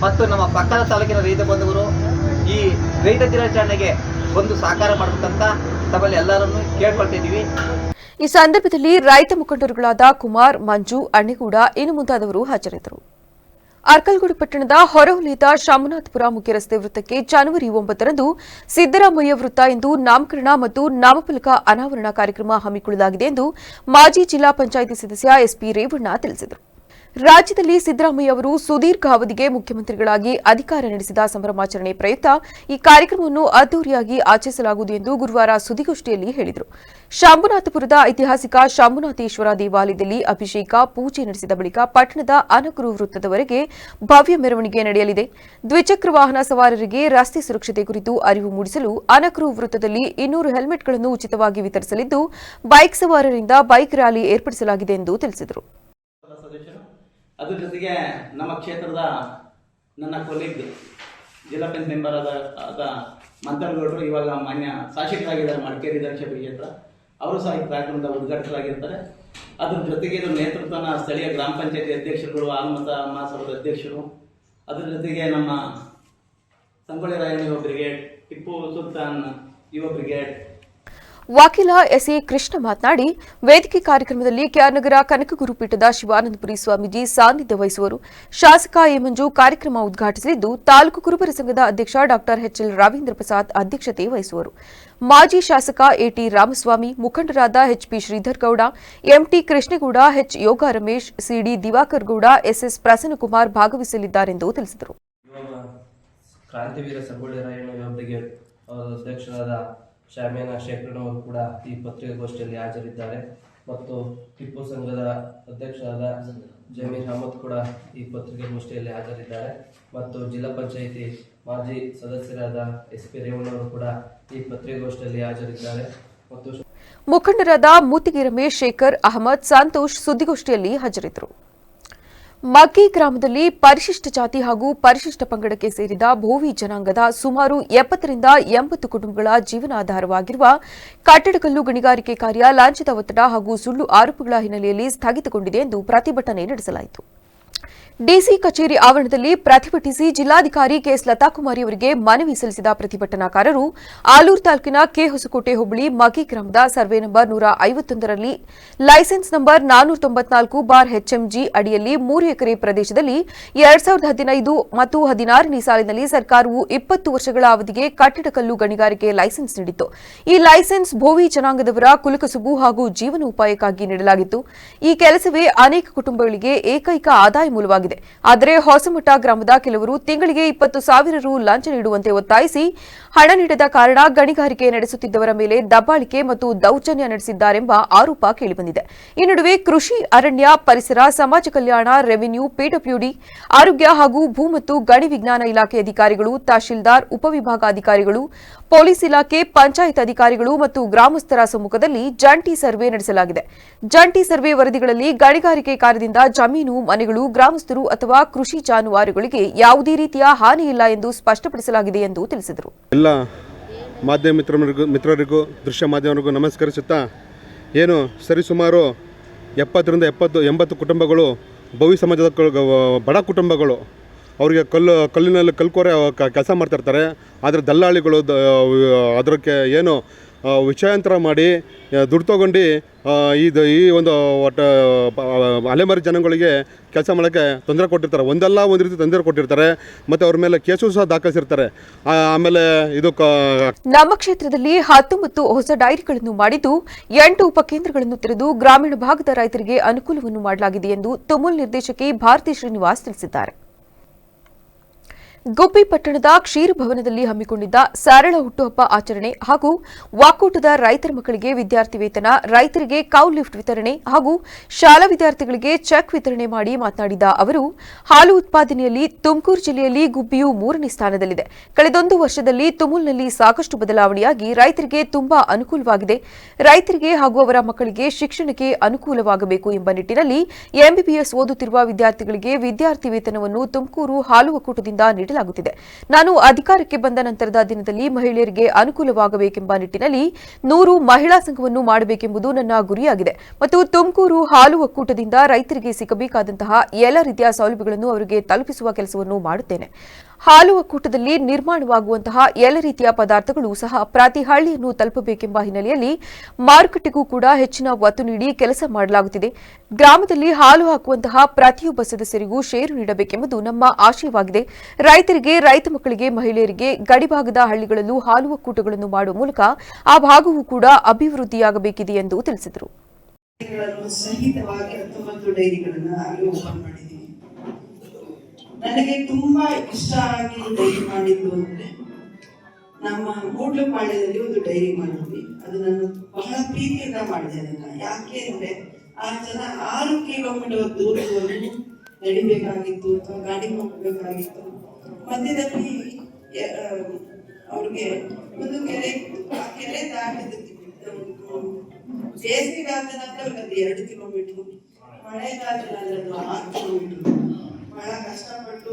Speaker 6: ಮತ್ತು ನಮ್ಮ ಪಕ್ಕದ ತಾಲೂಕಿನ ರೈತ ಬಾಂಧವರು ಈ ರೈತ ದಿನಾಚರಣೆಗೆ ಒಂದು ಸಹಕಾರ ಮಾಡಬೇಕಂತ ತಮ್ಮಲ್ಲಿ ಎಲ್ಲರನ್ನು ಕೇಳ್ಕೊಳ್ತಿದ್ದೀವಿ.
Speaker 1: ಈ ಸಂದರ್ಭದಲ್ಲಿ ರೈತ ಮುಖಂಡರುಗಳಾದ ಕುಮಾರ್, ಮಂಜು, ಅಣ್ಣಿಗೌಡ ಇನ್ನು ಮುಂತಾದವರು ಹಾಜರಿದ್ದರು. ಅರ್ಕಲ್ಗೂಡು ಪಟ್ಟಣದ ಹೊರವಲಯದ ಶಾಮನಾಥಪುರ ಮುಖ್ಯ ರಸ್ತೆ ವೃತ್ತಕ್ಕೆ ಜನವರಿ 9ರಂದು ಸಿದ್ದರಾಮಯ್ಯ ವೃತ್ತ ಎಂದು ನಾಮಕರಣ ಮತ್ತು ನಾಮಫಲಕ ಅನಾವರಣ ಕಾರ್ಯಕ್ರಮ ಹಮ್ಮಿಕೊಳ್ಳಲಾಗಿದೆ ಎಂದು ಮಾಜಿ ಜಿಲ್ಲಾ ಪಂಚಾಯಿತಿ ಸದಸ್ಯ ಎಸ್ಪಿ ರೇವಣ್ಣ ತಿಳಿಸಿದರು. ರಾಜ್ಯದಲ್ಲಿ ಸಿದ್ದರಾಮಯ್ಯ ಅವರು ಸುದೀರ್ಘ ಅವಧಿಗೆ ಮುಖ್ಯಮಂತ್ರಿಗಳಾಗಿ ಅಧಿಕಾರ ನಡೆಸಿದ ಸಂಭ್ರಮಾಚರಣೆ ಪ್ರಯುಕ್ತ ಈ ಕಾರ್ಯಕ್ರಮವನ್ನು ಅದ್ದೂರಿಯಾಗಿ ಆಚರಿಸಲಾಗುವುದು ಎಂದು ಗುರುವಾರ ಸುದ್ದಿಗೋಷ್ಠಿಯಲ್ಲಿ ಹೇಳಿದರು. ಶಾಂಭುನಾಥಪುರದ ಐತಿಹಾಸಿಕ ಶಾಂಭುನಾಥೇಶ್ವರ ದೇವಾಲಯದಲ್ಲಿ ಅಭಿಷೇಕ ಪೂಜೆ ನಡೆಸಿದ ಬಳಿಕ ಪಟ್ಟಣದ ಅನಕರು ವೃತ್ತದವರೆಗೆ ಭವ್ಯ ಮೆರವಣಿಗೆ ನಡೆಯಲಿದೆ. ದ್ವಿಚಕ್ರ ವಾಹನ ಸವಾರರಿಗೆ ರಸ್ತೆ ಸುರಕ್ಷತೆ ಕುರಿತು ಅರಿವು ಮೂಡಿಸಲು ಅನಕರು ವೃತ್ತದಲ್ಲಿ 200 ಹೆಲ್ಮೆಟ್ಗಳನ್ನು ಉಚಿತವಾಗಿ ವಿತರಿಸಲಿದ್ದು, ಬೈಕ್ ಸವಾರರಿಂದ ಬೈಕ್ ರ್ಯಾಲಿ ಏರ್ಪಡಿಸಲಾಗಿದೆ ಎಂದು ತಿಳಿಸಿದರು.
Speaker 11: ಅದ್ರ ಜೊತೆಗೆ ನಮ್ಮ ಕ್ಷೇತ್ರದ ನನ್ನ ಕೊಲೀಗ್ ಜಿಲ್ಲಾ ಪಂಚಾಯತ್ ಮೆಂಬರ್ ಆದ ಮಂತರಗೌಡರು ಇವಾಗ ಮಾನ್ಯ ಶಾಸಕರಾಗಿದ್ದಾರೆ ಮಡಿಕೇರಿ ದಕ್ಷಿಣ ಕ್ಷೇತ್ರ. ಅವರು ಸಹ ಈ ಕಾರ್ಯಕ್ರಮದ ಉದ್ಘಾಟಕರಾಗಿರ್ತಾರೆ. ಅದ್ರ ಜೊತೆಗೆ ಇದು ನೇತೃತ್ವನ ಸ್ಥಳೀಯ ಗ್ರಾಮ ಪಂಚಾಯತಿ ಅಧ್ಯಕ್ಷರುಗಳು, ಆಲ್ಮತ ಮಹಾಸಭಾದ ಅಧ್ಯಕ್ಷರು, ಅದ್ರ ಜೊತೆಗೆ ನಮ್ಮ ಸಂಗೊಳ್ಳಿ ರಾಯಣ್ಣ ಯುವ ಬ್ರಿಗೇಡ್, ಟಿಪ್ಪು ಸುಲ್ತಾನ್ ಯುವ ಬ್ರಿಗೇಡ್.
Speaker 1: ವಕೀಲ ಎಸ್ಎ ಕೃಷ್ಣ ಮಾತನಾಡಿ, ವೇದಿಕೆ ಕಾರ್ಯಕ್ರಮದಲ್ಲಿ ಕೆಆರ್ನಗರ ಕನಕಗುರು ಪೀಠದ ಶಿವಾನಂದಪುರಿ ಸ್ವಾಮೀಜಿ ಸಾನ್ನಿಧ್ಯ ವಹಿಸುವರು. ಶಾಸಕ ಎ ಮಂಜು ಕಾರ್ಯಕ್ರಮ ಉದ್ಘಾಟಿಸಲಿದ್ದು, ತಾಲೂಕು ಕುರುಬರ ಸಂಘದ ಅಧ್ಯಕ್ಷ ಡಾ ಎಚ್ಎಲ್ ರವೀಂದ್ರ ಪ್ರಸಾದ್ ಅಧ್ಯಕ್ಷತೆ ವಹಿಸುವರು. ಮಾಜಿ ಶಾಸಕ ಎಟಿ ರಾಮಸ್ವಾಮಿ, ಮುಖಂಡರಾದ ಎಚ್ಪಿ ಶ್ರೀಧರ್ ಗೌಡ, ಎಂಟಿ ಕೃಷ್ಣೇಗೌಡ, ಎಚ್ ಯೋಗ ರಮೇಶ್, ಸಿಡಿ ದಿವಾಕರ್ ಗೌಡ, ಎಸ್ಎಸ್ ಪ್ರಸನ್ನಕುಮಾರ್ ಭಾಗವಹಿಸಲಿದ್ದಾರೆಂದು ತಿಳಿಸಿದರು.
Speaker 5: ಕ್ರಾಂತಿವೀರ ಸಂಗೊಳ್ಳಿ ರಾಯಣ್ಣ ಯುವ ಬ್ರಿಗೇಡ್ ಅಧ್ಯಕ್ಷರಾದ ಶಾಮಿಯಾನ ಶೇಖರಣವರು ಕೂಡ ಈ ಪತ್ರಿಕಾಗೋಷ್ಠಿಯಲ್ಲಿ ಹಾಜರಿದ್ದಾರೆ ಮತ್ತು ಟಿಪ್ಪು ಸಂಘದ ಅಧ್ಯಕ್ಷರಾದ ಜಮೀರ್ ಅಹಮದ್ ಕೂಡ ಈ ಪತ್ರಿಕಾಗೋಷ್ಠಿಯಲ್ಲಿ ಹಾಜರಿದ್ದಾರೆ ಮತ್ತು ಜಿಲ್ಲಾ ಪಂಚಾಯಿತಿ ಮಾಜಿ ಸದಸ್ಯರಾದ ಎಸ್ಪಿ ರೇವಣ್ಣವರು ಕೂಡ ಈ ಪತ್ರಿಕಾಗೋಷ್ಠಿಯಲ್ಲಿ ಹಾಜರಿದ್ದಾರೆ ಮತ್ತು
Speaker 1: ಮುಖಂಡರಾದ ಮುತ್ತಿಗೆ ರಮೇಶ್, ಶೇಖರ್ ಅಹಮದ್, ಸಂತೋಷ್ ಸುದ್ದಿಗೋಷ್ಠಿಯಲ್ಲಿ ಹಾಜರಿದ್ದರು. ಮಗ್ಗಿ ಗ್ರಾಮದಲ್ಲಿ ಪರಿಶಿಷ್ಟ ಜಾತಿ ಹಾಗೂ ಪರಿಶಿಷ್ಟ ಪಂಗಡಕ್ಕೆ ಸೇರಿದ ಭೋವಿ ಜನಾಂಗದ ಸುಮಾರು 70ರಿಂದ 80 ಕುಟುಂಬಗಳ ಜೀವನಾಧಾರವಾಗಿರುವ ಕಟ್ಟಡಕಲ್ಲು ಗಣಿಗಾರಿಕೆ ಕಾರ್ಯ ಲಾಂಛದ ಒತ್ತಡ ಹಾಗೂ ಸುಳ್ಳು ಆರೋಪಗಳ ಹಿನ್ನೆಲೆಯಲ್ಲಿ ಸ್ಥಗಿತಗೊಂಡಿದೆ ಎಂದು ಪ್ರತಿಭಟನೆ ನಡೆಸಲಾಯಿತು. ಡಿಸಿ ಕಚೇರಿ ಆವರಣದಲ್ಲಿ ಪ್ರತಿಭಟಿಸಿ ಜಿಲ್ಲಾಧಿಕಾರಿ ಕೆಎಸ್ ಲತಾಕುಮಾರಿ ಅವರಿಗೆ ಮನವಿ ಸಲ್ಲಿಸಿದ ಪ್ರತಿಭಟನಾಕಾರರು ಆಲೂರು ತಾಲೂಕಿನ ಕೆ ಹೊಸಕೋಟೆ ಹೋಬಳಿ ಮಗಿ ಗ್ರಾಮದ ಸರ್ವೆ ನಂಬರ್ 151ರಲ್ಲಿ ಲೈಸೆನ್ಸ್ ನಂಬರ್ 494/HMG ಅಡಿಯಲ್ಲಿ 3 ಎಕರೆ ಪ್ರದೇಶದಲ್ಲಿ 2015 ಮತ್ತು 16ನೇ ಸಾಲಿನಲ್ಲಿ ಸರ್ಕಾರವು 20 ವರ್ಷಗಳ ಅವಧಿಗೆ ಕಟ್ಟಡಕಲ್ಲು ಗಣಿಗಾರಿಕೆ ಲೈಸೆನ್ಸ್ ನೀಡಿತ್ತು. ಈ ಲೈಸೆನ್ಸ್ ಭೋವಿ ಜನಾಂಗದವರ ಕುಲಕಸುಬು ಹಾಗೂ ಜೀವನೋಪಾಯಕ್ಕಾಗಿ ನೀಡಲಾಗಿತ್ತು. ಈ ಕೆಲಸವೇ ಅನೇಕ ಕುಟುಂಬಗಳಿಗೆ ಏಕೈಕ ಆದಾಯ ಮೂಲವಾಗಿದೆ. ಆದರೆ ಹೊಸಮಠ ಗ್ರಾಮದ ಕೆಲವರು ತಿಂಗಳಿಗೆ 20,000 ರು ಲಂಚ ನೀಡುವಂತೆ ಒತ್ತಾಯಿಸಿ ಹಣ ನೀಡದ ಕಾರಣ ಗಣಿಗಾರಿಕೆ ನಡೆಸುತ್ತಿದ್ದವರ ಮೇಲೆ ದಬ್ಬಾಳಿಕೆ ಮತ್ತು ದೌರ್ಜನ್ಯ ನಡೆಸಿದ್ದಾರೆಂಬ ಆರೋಪ ಕೇಳಿಬಂದಿದೆ. ಈ ನಡುವೆ ಕೃಷಿ, ಅರಣ್ಯ, ಪರಿಸರ, ಸಮಾಜ ಕಲ್ಯಾಣ, ರೆವಿನ್ಯೂ, ಪಿಡಬ್ಲ್ಯೂಡಿ, ಆರೋಗ್ಯ ಹಾಗೂ ಭೂ ಮತ್ತು ಗಣಿ ವಿಜ್ಞಾನ ಇಲಾಖೆ ಅಧಿಕಾರಿಗಳು, ತಹಶೀಲ್ದಾರ್, ಉಪವಿಭಾಗಾಧಿಕಾರಿಗಳು, ಪೊಲೀಸ್ ಇಲಾಖೆ, ಪಂಚಾಯತ್ ಅಧಿಕಾರಿಗಳು ಮತ್ತು ಗ್ರಾಮಸ್ಥರ ಸಮ್ಮುಖದಲ್ಲಿ ಜಂಟಿ ಸರ್ವೆ ನಡೆಸಲಾಗಿದೆ. ಜಂಟಿ ಸರ್ವೆ ವರದಿಗಳಲ್ಲಿ ಗಣಿಗಾರಿಕೆ ಕಾರ್ಯದಿಂದ ಜಮೀನು, ಮನೆಗಳು, ಗ್ರಾಮಸ್ಥರು ಅಥವಾ ಕೃಷಿ ಜಾನುವಾರುಗಳಿಗೆ ಯಾವುದೇ ರೀತಿಯ ಹಾನಿಯಿಲ್ಲ ಎಂದು ಸ್ಪಷ್ಟಪಡಿಸಲಾಗಿದೆ ಎಂದು ತಿಳಿಸಿದರು.
Speaker 12: ಎಲ್ಲ ಮಾಧ್ಯಮ ಮಿತ್ರರಿಗೂ ದೃಶ್ಯ ಮಾಧ್ಯಮರಿಗೂ ನಮಸ್ಕರಿಸುತ್ತಾ, ಏನು ಸರಿಸುಮಾರು 70ರಿಂದ 80 ಕುಟುಂಬಗಳು ಭವ್ಯ ಸಮಾಜದ ಬಡ ಕುಟುಂಬಗಳು ಅವರಿಗೆ ಕಲ್ಲಿನಲ್ಲಿ ಕಲ್ಕೋರೆ ಕೆಲಸ ಮಾಡ್ತಿರ್ತಾರೆ. ಆದರೆ ದಲ್ಲಾಳಿಗಳು ಅದಕ್ಕೆ ಏನು ವಿಷಯಾಂತರ ಮಾಡಿ ದುಡ್ಡು ತೊಗೊಂಡು ಈ ಒಂದು ಒಟ್ಟು ಅಲೆಮಾರಿ ಜನಗಳಿಗೆ ಕೆಲಸ ಮಾಡೋಕ್ಕೆ ತೊಂದರೆ ಕೊಟ್ಟಿರ್ತಾರೆ. ಒಂದಲ್ಲ ಒಂದು ರೀತಿ ತೊಂದರೆ ಕೊಟ್ಟಿರ್ತಾರೆ. ಮತ್ತು ಅವ್ರ ಮೇಲೆ ಕೇಸು ಸಹ ದಾಖಲಿಸಿರ್ತಾರೆ. ಆಮೇಲೆ ಇದು
Speaker 1: ನಮ್ಮ ಕ್ಷೇತ್ರದಲ್ಲಿ 19 ಹೊಸ ಡೈರಿಗಳನ್ನು ಮಾಡಿದ್ದು 8 ಉಪಕೇಂದ್ರಗಳನ್ನು ತೆರೆದು ಗ್ರಾಮೀಣ ಭಾಗದ ರೈತರಿಗೆ ಅನುಕೂಲವನ್ನು ಮಾಡಲಾಗಿದೆ ಎಂದು ತುಮುಲ್ ನಿರ್ದೇಶಕಿ ಭಾರತಿ ಶ್ರೀನಿವಾಸ್ ತಿಳಿಸಿದ್ದಾರೆ. ಗುಬ್ಬಿ ಪಟ್ಟಣದ ಕ್ಷೀರಭವನದಲ್ಲಿ ಹಮ್ಮಿಕೊಂಡಿದ್ದ ಸರಳ ಹುಟ್ಟುಹಬ್ಬ ಆಚರಣೆ ಹಾಗೂ ಒಕ್ಕೂಟದ ರೈತರ ಮಕ್ಕಳಿಗೆ ವಿದ್ಯಾರ್ಥಿ ವೇತನ, ರೈತರಿಗೆ ಕೌ ಲಿಫ್ಟ್ ವಿತರಣೆ ಹಾಗೂ ಶಾಲಾ ವಿದ್ಯಾರ್ಥಿಗಳಿಗೆ ಚೆಕ್ ವಿತರಣೆ ಮಾಡಿ ಮಾತನಾಡಿದ ಅವರು, ಹಾಲು ಉತ್ಪಾದನೆಯಲ್ಲಿ ತುಮಕೂರು ಜಿಲ್ಲೆಯಲ್ಲಿ ಗುಬ್ಬಿಯು 3ನೇ ಸ್ಥಾನದಲ್ಲಿದೆ. ಕಳೆದೊಂದು ವರ್ಷದಲ್ಲಿ ತುಮುಲ್ನಲ್ಲಿ ಸಾಕಷ್ಟು ಬದಲಾವಣೆಯಾಗಿ ರೈತರಿಗೆ ತುಂಬಾ ಅನುಕೂಲವಾಗಿದೆ. ರೈತರಿಗೆ ಹಾಗೂ ಅವರ ಮಕ್ಕಳಿಗೆ ಶಿಕ್ಷಣಕ್ಕೆ ಅನುಕೂಲವಾಗಬೇಕು ಎಂಬ ನಿಟ್ಟಿನಲ್ಲಿ ಎಂಬಿಬಿಎಸ್ ಓದುತ್ತಿರುವ ವಿದ್ಯಾರ್ಥಿಗಳಿಗೆ ವಿದ್ಯಾರ್ಥಿ ವೇತನವನ್ನು ತುಮಕೂರು ಹಾಲು ಒಕ್ಕೂಟದಿಂದ ನೀಡಲಾಗುತ್ತಿದೆ. ನಾನು ಅಧಿಕಾರಕ್ಕೆ ಬಂದ ನಂತರದ ದಿನದಲ್ಲಿ ಮಹಿಳೆಯರಿಗೆ ಅನುಕೂಲವಾಗಬೇಕೆಂಬ ನಿಟ್ಟಿನಲ್ಲಿ 100 ಮಹಿಳಾ ಸಂಘವನ್ನು ಮಾಡಬೇಕೆಂಬುದು ನನ್ನ ಗುರಿಯಾಗಿದೆ ಮತ್ತು ತುಮಕೂರು ಹಾಲು ಒಕ್ಕೂಟದಿಂದ ರೈತರಿಗೆ ಸಿಗಬೇಕಾದಂತಹ ಎಲ್ಲ ರೀತಿಯ ಸೌಲಭ್ಯಗಳನ್ನು ಅವರಿಗೆ ತಲುಪಿಸುವ ಕೆಲಸವನ್ನು ಮಾಡುತ್ತೇನೆ. ಹಾಲು ಒಕ್ಕೂಟದಲ್ಲಿ ನಿರ್ಮಾಣವಾಗುವಂತಹ ಎಲ್ಲ ರೀತಿಯ ಪದಾರ್ಥಗಳು ಸಹ ಪ್ರತಿ ಹಳ್ಳಿಯನ್ನು ತಲುಪಬೇಕೆಂಬ ಹಿನ್ನೆಲೆಯಲ್ಲಿ ಮಾರುಕಟ್ಟೆಗೂ ಕೂಡ ಹೆಚ್ಚಿನ ಒತ್ತು ನೀಡಿ ಕೆಲಸ ಮಾಡಲಾಗುತ್ತಿದೆ. ಗ್ರಾಮದಲ್ಲಿ ಹಾಲು ಹಾಕುವಂತಹ ಪ್ರತಿಯೊಬ್ಬ ಸದಸ್ಯರಿಗೂ ಷೇರು ನೀಡಬೇಕೆಂಬುದು ನಮ್ಮ ಆಶಯವಾಗಿದೆ. ರೈತರಿಗೆ, ರೈತ ಮಕ್ಕಳಿಗೆ, ಮಹಿಳೆಯರಿಗೆ ಗಡಿಭಾಗದ ಹಳ್ಳಿಗಳಲ್ಲೂ ಹಾಲು ಒಕ್ಕೂಟಗಳನ್ನು ಮಾಡುವ ಮೂಲಕ ಆ ಭಾಗವೂ ಕೂಡ ಅಭಿವೃದ್ಧಿಯಾಗಬೇಕಿದೆ ಎಂದು ತಿಳಿಸಿದರು.
Speaker 13: ನನಗೆ ತುಂಬಾ ಇಷ್ಟ ಆಗಿ ಡೈರಿ ಮಾಡಿದ್ದು ಅಂದ್ರೆ ನಮ್ಮ ಮೂಡ್ಲಪಾಳ್ಯದಲ್ಲಿ ಒಂದು ಡೈರಿ ಮಾಡಿದ್ವಿ. ಅದು ನಾನು ಬಹಳ ಪ್ರೀತಿಯಿಂದ ಮಾಡಿದೆ ಅದನ್ನ. ಯಾಕೆ ಅಂದ್ರೆ ಆ ಜನ 6 ಕಿಲೋಮೀಟರ್ ದೂರದವರೆಗೂ ನಡಿಬೇಕಾಗಿತ್ತು ಅಥವಾ ಗಾಡಿ ಹೋಗ್ಬೇಕಾಗಿತ್ತು. ಮಧ್ಯದಲ್ಲಿ ಅವ್ರಿಗೆ ಒಂದು ಕೆರೆ ಇತ್ತು. ಆ ಕೆರೆ ದಾಟಿದ ಬೇಸಿಗೆಗಾಲದಲ್ಲಿ ಅವ್ರಿಗೆ 2 ಕಿಲೋಮೀಟರ್, ಮಳೆಗಾಲದಲ್ಲಿ ಅದು 6 ಕಿಲೋಮೀಟರ್. ಬಹಳ ಕಷ್ಟಪಟ್ಟು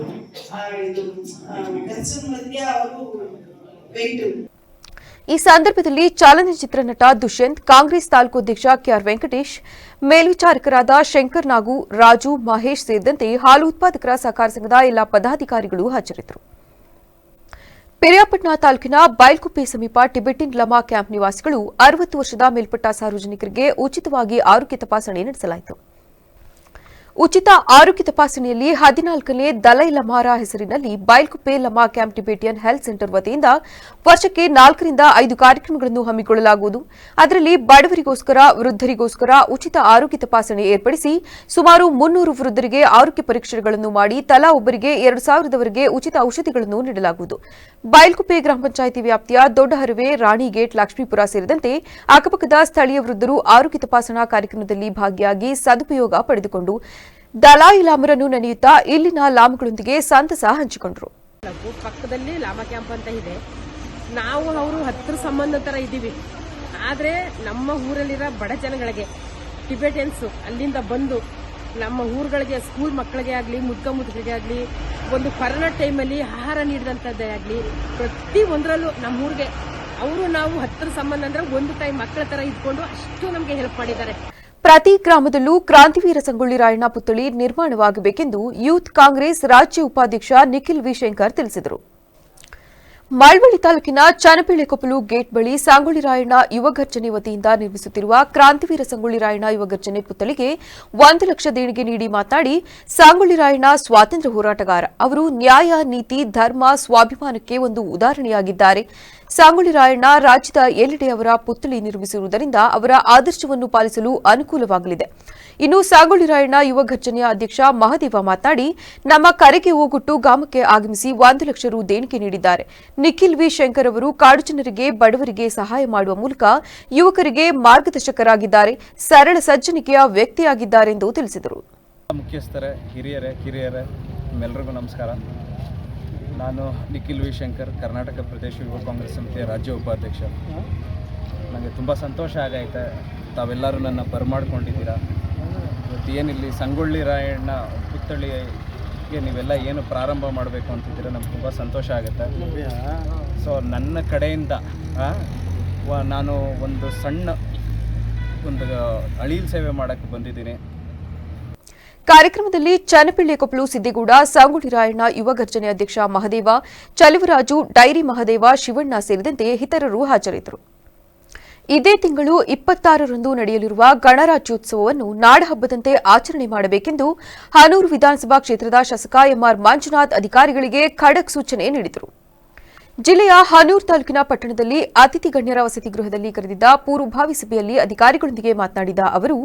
Speaker 13: ಕೆಲಸದ ಮಧ್ಯೆ ಅವರು
Speaker 1: ಈ ಸಂದರ್ಭದಲ್ಲಿ ಚಲನಚಿತ್ರ ನಟ ದುಷ್ಯಂತ್, ಕಾಂಗ್ರೆಸ್ ತಾಲೂಕು ಅಧ್ಯಕ್ಷ ಕೆಆರ್ ವೆಂಕಟೇಶ್, ಮೇಲ್ವಿಚಾರಕರಾದ ಶಂಕರ್ ನಾಗು, ರಾಜು, ಮಹೇಶ್ ಸೇರಿದಂತೆ ಹಾಲು ಉತ್ಪಾದಕರ ಸಹಕಾರ ಸಂಘದ ಎಲ್ಲ ಪದಾಧಿಕಾರಿಗಳು ಹಾಜರಿದ್ದರು. ಪಿರಿಯಾಪಟ್ಟಣ ತಾಲೂಕಿನ ಬೈಲ್ಕುಪ್ಪೆ ಸಮೀಪ ಟಿಬೆಟಿನ್ ಲಮಾ ಕ್ಯಾಂಪ್ ನಿವಾಸಿಗಳು 60 ವರ್ಷದ ಮೇಲ್ಪಟ್ಟ ಸಾರ್ವಜನಿಕರಿಗೆ ಉಚಿತವಾಗಿ ಆರೋಗ್ಯ ತಪಾಸಣೆ ನಡೆಸಲಾಯಿತು. ಉಚಿತ ಆರೋಗ್ಯ ತಪಾಸಣೆಯಲ್ಲಿ 14ನೇ ದಲೈ ಲಮಾರ ಹೆಸರಿನಲ್ಲಿ ಬೈಲ್ಕುಪ್ಪೆ ಲಮಾ ಕ್ಯಾಂಪ್ ಟಿಬೆಟಿಯನ್ ಹೆಲ್ತ್ ಸೆಂಟರ್ ವತಿಯಿಂದ ವರ್ಷಕ್ಕೆ 4 ರಿಂದ 5 ಕಾರ್ಯಕ್ರಮಗಳನ್ನು ಹಮ್ಮಿಕೊಳ್ಳಲಾಗುವುದು. ಅದರಲ್ಲಿ ಬಡವರಿಗೋಸ್ಕರ, ವೃದ್ಧರಿಗೋಸ್ಕರ ಉಚಿತ ಆರೋಗ್ಯ ತಪಾಸಣೆ ಏರ್ಪಡಿಸಿ ಸುಮಾರು 300 ವೃದ್ಧರಿಗೆ ಆರೋಗ್ಯ ಪರೀಕ್ಷೆಗಳನ್ನು ಮಾಡಿ ತಲಾ ಒಬ್ಬರಿಗೆ 2,000ವರೆಗೆ ಉಚಿತ ಔಷಧಿಗಳನ್ನು ನೀಡಲಾಗುವುದು. ಬೈಲ್ಕುಪ್ಪೆ ಗ್ರಾಮ ಪಂಚಾಯಿತಿ ವ್ಯಾಪ್ತಿಯ ದೊಡ್ಡಹರವೆ, ರಾಣಿಗೇಟ್, ಲಕ್ಷ್ಮೀಪುರ ಸೇರಿದಂತೆ ಅಕ್ಕಪಕ್ಕದ ಸ್ಥಳೀಯ ವೃದ್ಧರು ಆರೋಗ್ಯ ತಪಾಸಣಾ ಕಾರ್ಯಕ್ರಮದಲ್ಲಿ ಭಾಗಿಯಾಗಿ ಸದುಪಯೋಗ ಪಡೆದುಕೊಂಡು ದಲಾಯಿ ಲಾಮರನ್ನು ನೆನೆಯುತ್ತಾ ಇಲ್ಲಿನ ಲಾಮಗಳೊಂದಿಗೆ ಸಂತಸ ಹಂಚಿಕೊಂಡರು.
Speaker 14: ಪಕ್ಕದಲ್ಲಿ ಲಾಮ ಕ್ಯಾಂಪ್ ಅಂತ ಇದೆ. ನಾವು ಅವರು ಹತ್ತಿರ ಸಂಬಂಧ ತರ ಇದ್ದೀವಿ. ಆದ್ರೆ ನಮ್ಮ ಊರಲ್ಲಿರೋ ಬಡ ಜನಗಳಿಗೆ, ಟಿಬೆಟಿಯನ್ಸ್ ಅಲ್ಲಿಂದ ಬಂದು ನಮ್ಮ ಊರುಗಳಿಗೆ, ಸ್ಕೂಲ್ ಮಕ್ಕಳಿಗೆ ಆಗಲಿ, ಮುದುಕರಿಗೆ ಆಗಲಿ, ಒಂದು ಕೊರೋನಾ ಟೈಮಲ್ಲಿ ಆಹಾರ ನೀಡಿದಂಥದ್ದೇ ಆಗಲಿ, ಪ್ರತಿ ಒಂದರಲ್ಲೂ ನಮ್ಮ ಊರಿಗೆ ಅವರು ನಾವು ಹತ್ತಿರ ಸಂಬಂಧ ಅಂದ್ರೆ ಒಂದು ಟೈಮ್ ಮಕ್ಕಳ ತರ ಇದ್ಕೊಂಡು ಅಷ್ಟು ನಮಗೆ ಹೆಲ್ಪ್ ಮಾಡಿದ್ದಾರೆ.
Speaker 1: ಪ್ರತಿ ಗ್ರಾಮದಲ್ಲೂ ಕ್ರಾಂತಿವೀರ ಸಂಗೊಳ್ಳಿ ರಾಯಣ್ಣ ಪುತ್ಥಳಿ ನಿರ್ಮಾಣವಾಗಬೇಕೆಂದು ಯೂತ್ ಕಾಂಗ್ರೆಸ್ ರಾಜ್ಯ ಉಪಾಧ್ಯಕ್ಷ ನಿಖಿಲ್ ವಿ ಶಂಕರ್ ತಿಳಿಸಿದರು. ಮಳವಳ್ಳಿ ತಾಲೂಕಿನ ಚನ್ನಬೇಳೆಕೊಪ್ಪಲು ಗೇಟ್ ಬಳಿ ಸಂಗೊಳ್ಳಿ ರಾಯಣ್ಣ ಯುವಘರ್ಜನೆ ವತಿಯಿಂದ ನಿರ್ಮಿಸುತ್ತಿರುವ ಕ್ರಾಂತಿವೀರ ಸಂಗೊಳ್ಳಿ ರಾಯಣ್ಣ ಯುವಘರ್ಜನೆ ಪುತ್ಥಳಿಗೆ 1 ಲಕ್ಷ ದೇಣಿಗೆ ನೀಡಿ ಮಾತನಾಡಿ, ಸಂಗೊಳ್ಳಿ ರಾಯಣ್ಣ ಸ್ವಾತಂತ್ರ್ಯ ಹೋರಾಟಗಾರ. ಅವರು ನ್ಯಾಯ, ನೀತಿ, ಧರ್ಮ, ಸ್ವಾಭಿಮಾನಕ್ಕೆ ಒಂದು ಉದಾಹರಣೆಯಾಗಿದ್ದಾರೆ. ಸಂಗೊಳ್ಳಿ ರಾಯಣ್ಣ ರಾಜ್ಯದ ಎಲ್ಲೆಡೆ ಅವರ ಪುತ್ಥಳಿ ನಿರ್ಮಿಸಿರುವುದರಿಂದ ಅವರ ಆದರ್ಶವನ್ನು ಪಾಲಿಸಲು ಅನುಕೂಲವಾಗಲಿದೆ. ಇನ್ನು ಸಂಗೊಳ್ಳಿ ರಾಯಣ್ಣ ಯುವ ಘರ್ಜನೆಯ ಅಧ್ಯಕ್ಷ ಮಹದೇವ ಮಾತನಾಡಿ, ನಮ್ಮ ಕರೆಗೆ ಹೋಗೊಟ್ಟು ಗ್ರಾಮಕ್ಕೆ ಆಗಮಿಸಿ 1 ಲಕ್ಷ ರು ದೇಣಿಗೆ ನೀಡಿದ್ದಾರೆ. ನಿಖಿಲ್ ವಿ ಶಂಕರ್ ಅವರು ಕಾಡು ಜನರಿಗೆ, ಬಡವರಿಗೆ ಸಹಾಯ ಮಾಡುವ ಮೂಲಕ ಯುವಕರಿಗೆ ಮಾರ್ಗದರ್ಶಕರಾಗಿದ್ದಾರೆ. ಸರಳ ಸಜ್ಜನಿಕೆಯ ವ್ಯಕ್ತಿಯಾಗಿದ್ದಾರೆ ಎಂದು ತಿಳಿಸಿದರು.
Speaker 15: ಮುಖ್ಯಸ್ಥರೇ, ಹಿರಿಯರೇ, ಕಿರಿಯರೇ, ನಿಮ್ಮೆಲ್ಲರಿಗೂ ನಮಸ್ಕಾರ. ನಾನು ನಿಖಿಲ್ ವಿ ಶಂಕರ್, ಕರ್ನಾಟಕ ಪ್ರದೇಶ ಯುವ ಕಾಂಗ್ರೆಸ್ ಸಮಿತಿಯ ರಾಜ್ಯ ಉಪಾಧ್ಯಕ್ಷ. ನನಗೆ ತುಂಬ ಸಂತೋಷ ಆಗೈತೆ, ತಾವೆಲ್ಲರೂ ನನ್ನ ಬರಮಾಡ್ಕೊಂಡಿದ್ದೀರಾ. ಇವತ್ತು ಏನಿಲ್ಲಿ ಸಂಗೊಳ್ಳಿ ರಾಯಣ್ಣ ಪುತ್ಥಳಿಗೆ ನೀವೆಲ್ಲ ಏನು ಪ್ರಾರಂಭ ಮಾಡಬೇಕು ಅಂತಿದ್ದೀರಾ, ನಮ್ಗೆ ತುಂಬ ಸಂತೋಷ ಆಗುತ್ತೆ. ಸೊ ನನ್ನ ಕಡೆಯಿಂದ ನಾನು ಒಂದು ಸಣ್ಣ ಅಳಿಲ್ ಸೇವೆ ಮಾಡೋಕ್ಕೆ ಬಂದಿದ್ದೀನಿ.
Speaker 1: ಕಾರ್ಯಕ್ರಮದಲ್ಲಿ ಚನ್ನಪಿಳ್ಳೆಕೊಪ್ಪಲು ಸಿದ್ದೇಗೌಡ, ಸಾಂಗುಡಿ ರಾಯಣ್ಣ, ಯುವ ಗರ್ಜನೆ ಅಧ್ಯಕ್ಷ ಮಹದೇವ, ಚಲುವರಾಜು, ಡೈರಿ ಮಹದೇವ, ಶಿವಣ್ಣ ಸೇರಿದಂತೆ ಇತರರು ಹಾಜರಿದ್ದರು. ಇದೇ ತಿಂಗಳು 26ರಂದು ನಡೆಯಲಿರುವ ಗಣರಾಜ್ಯೋತ್ಸವವನ್ನು ನಾಡಹಬ್ಬದಂತೆ ಆಚರಣೆ ಮಾಡಬೇಕೆಂದು ಹಾನೂರು ವಿಧಾನಸಭಾ ಕ್ಷೇತ್ರದ ಶಾಸಕ ಎಂಆರ್ ಮಂಜುನಾಥ್ ಅಧಿಕಾರಿಗಳಿಗೆ ಖಡಕ್ ಸೂಚನೆ ನೀಡಿದರು. ಜಿಲ್ಲೆಯ ಹಾನೂರು ತಾಲೂಕಿನ ಪಟ್ಟಣದಲ್ಲಿ ಅತಿಥಿ ಗಣ್ಯರ ವಸತಿ ಗೃಹದಲ್ಲಿ ಕರೆದಿದ್ದ ಪೂರ್ವಭಾವಿ ಸಭೆಯಲ್ಲಿ ಅಧಿಕಾರಿಗಳೊಂದಿಗೆ ಮಾತನಾಡಿದ ಅವರು,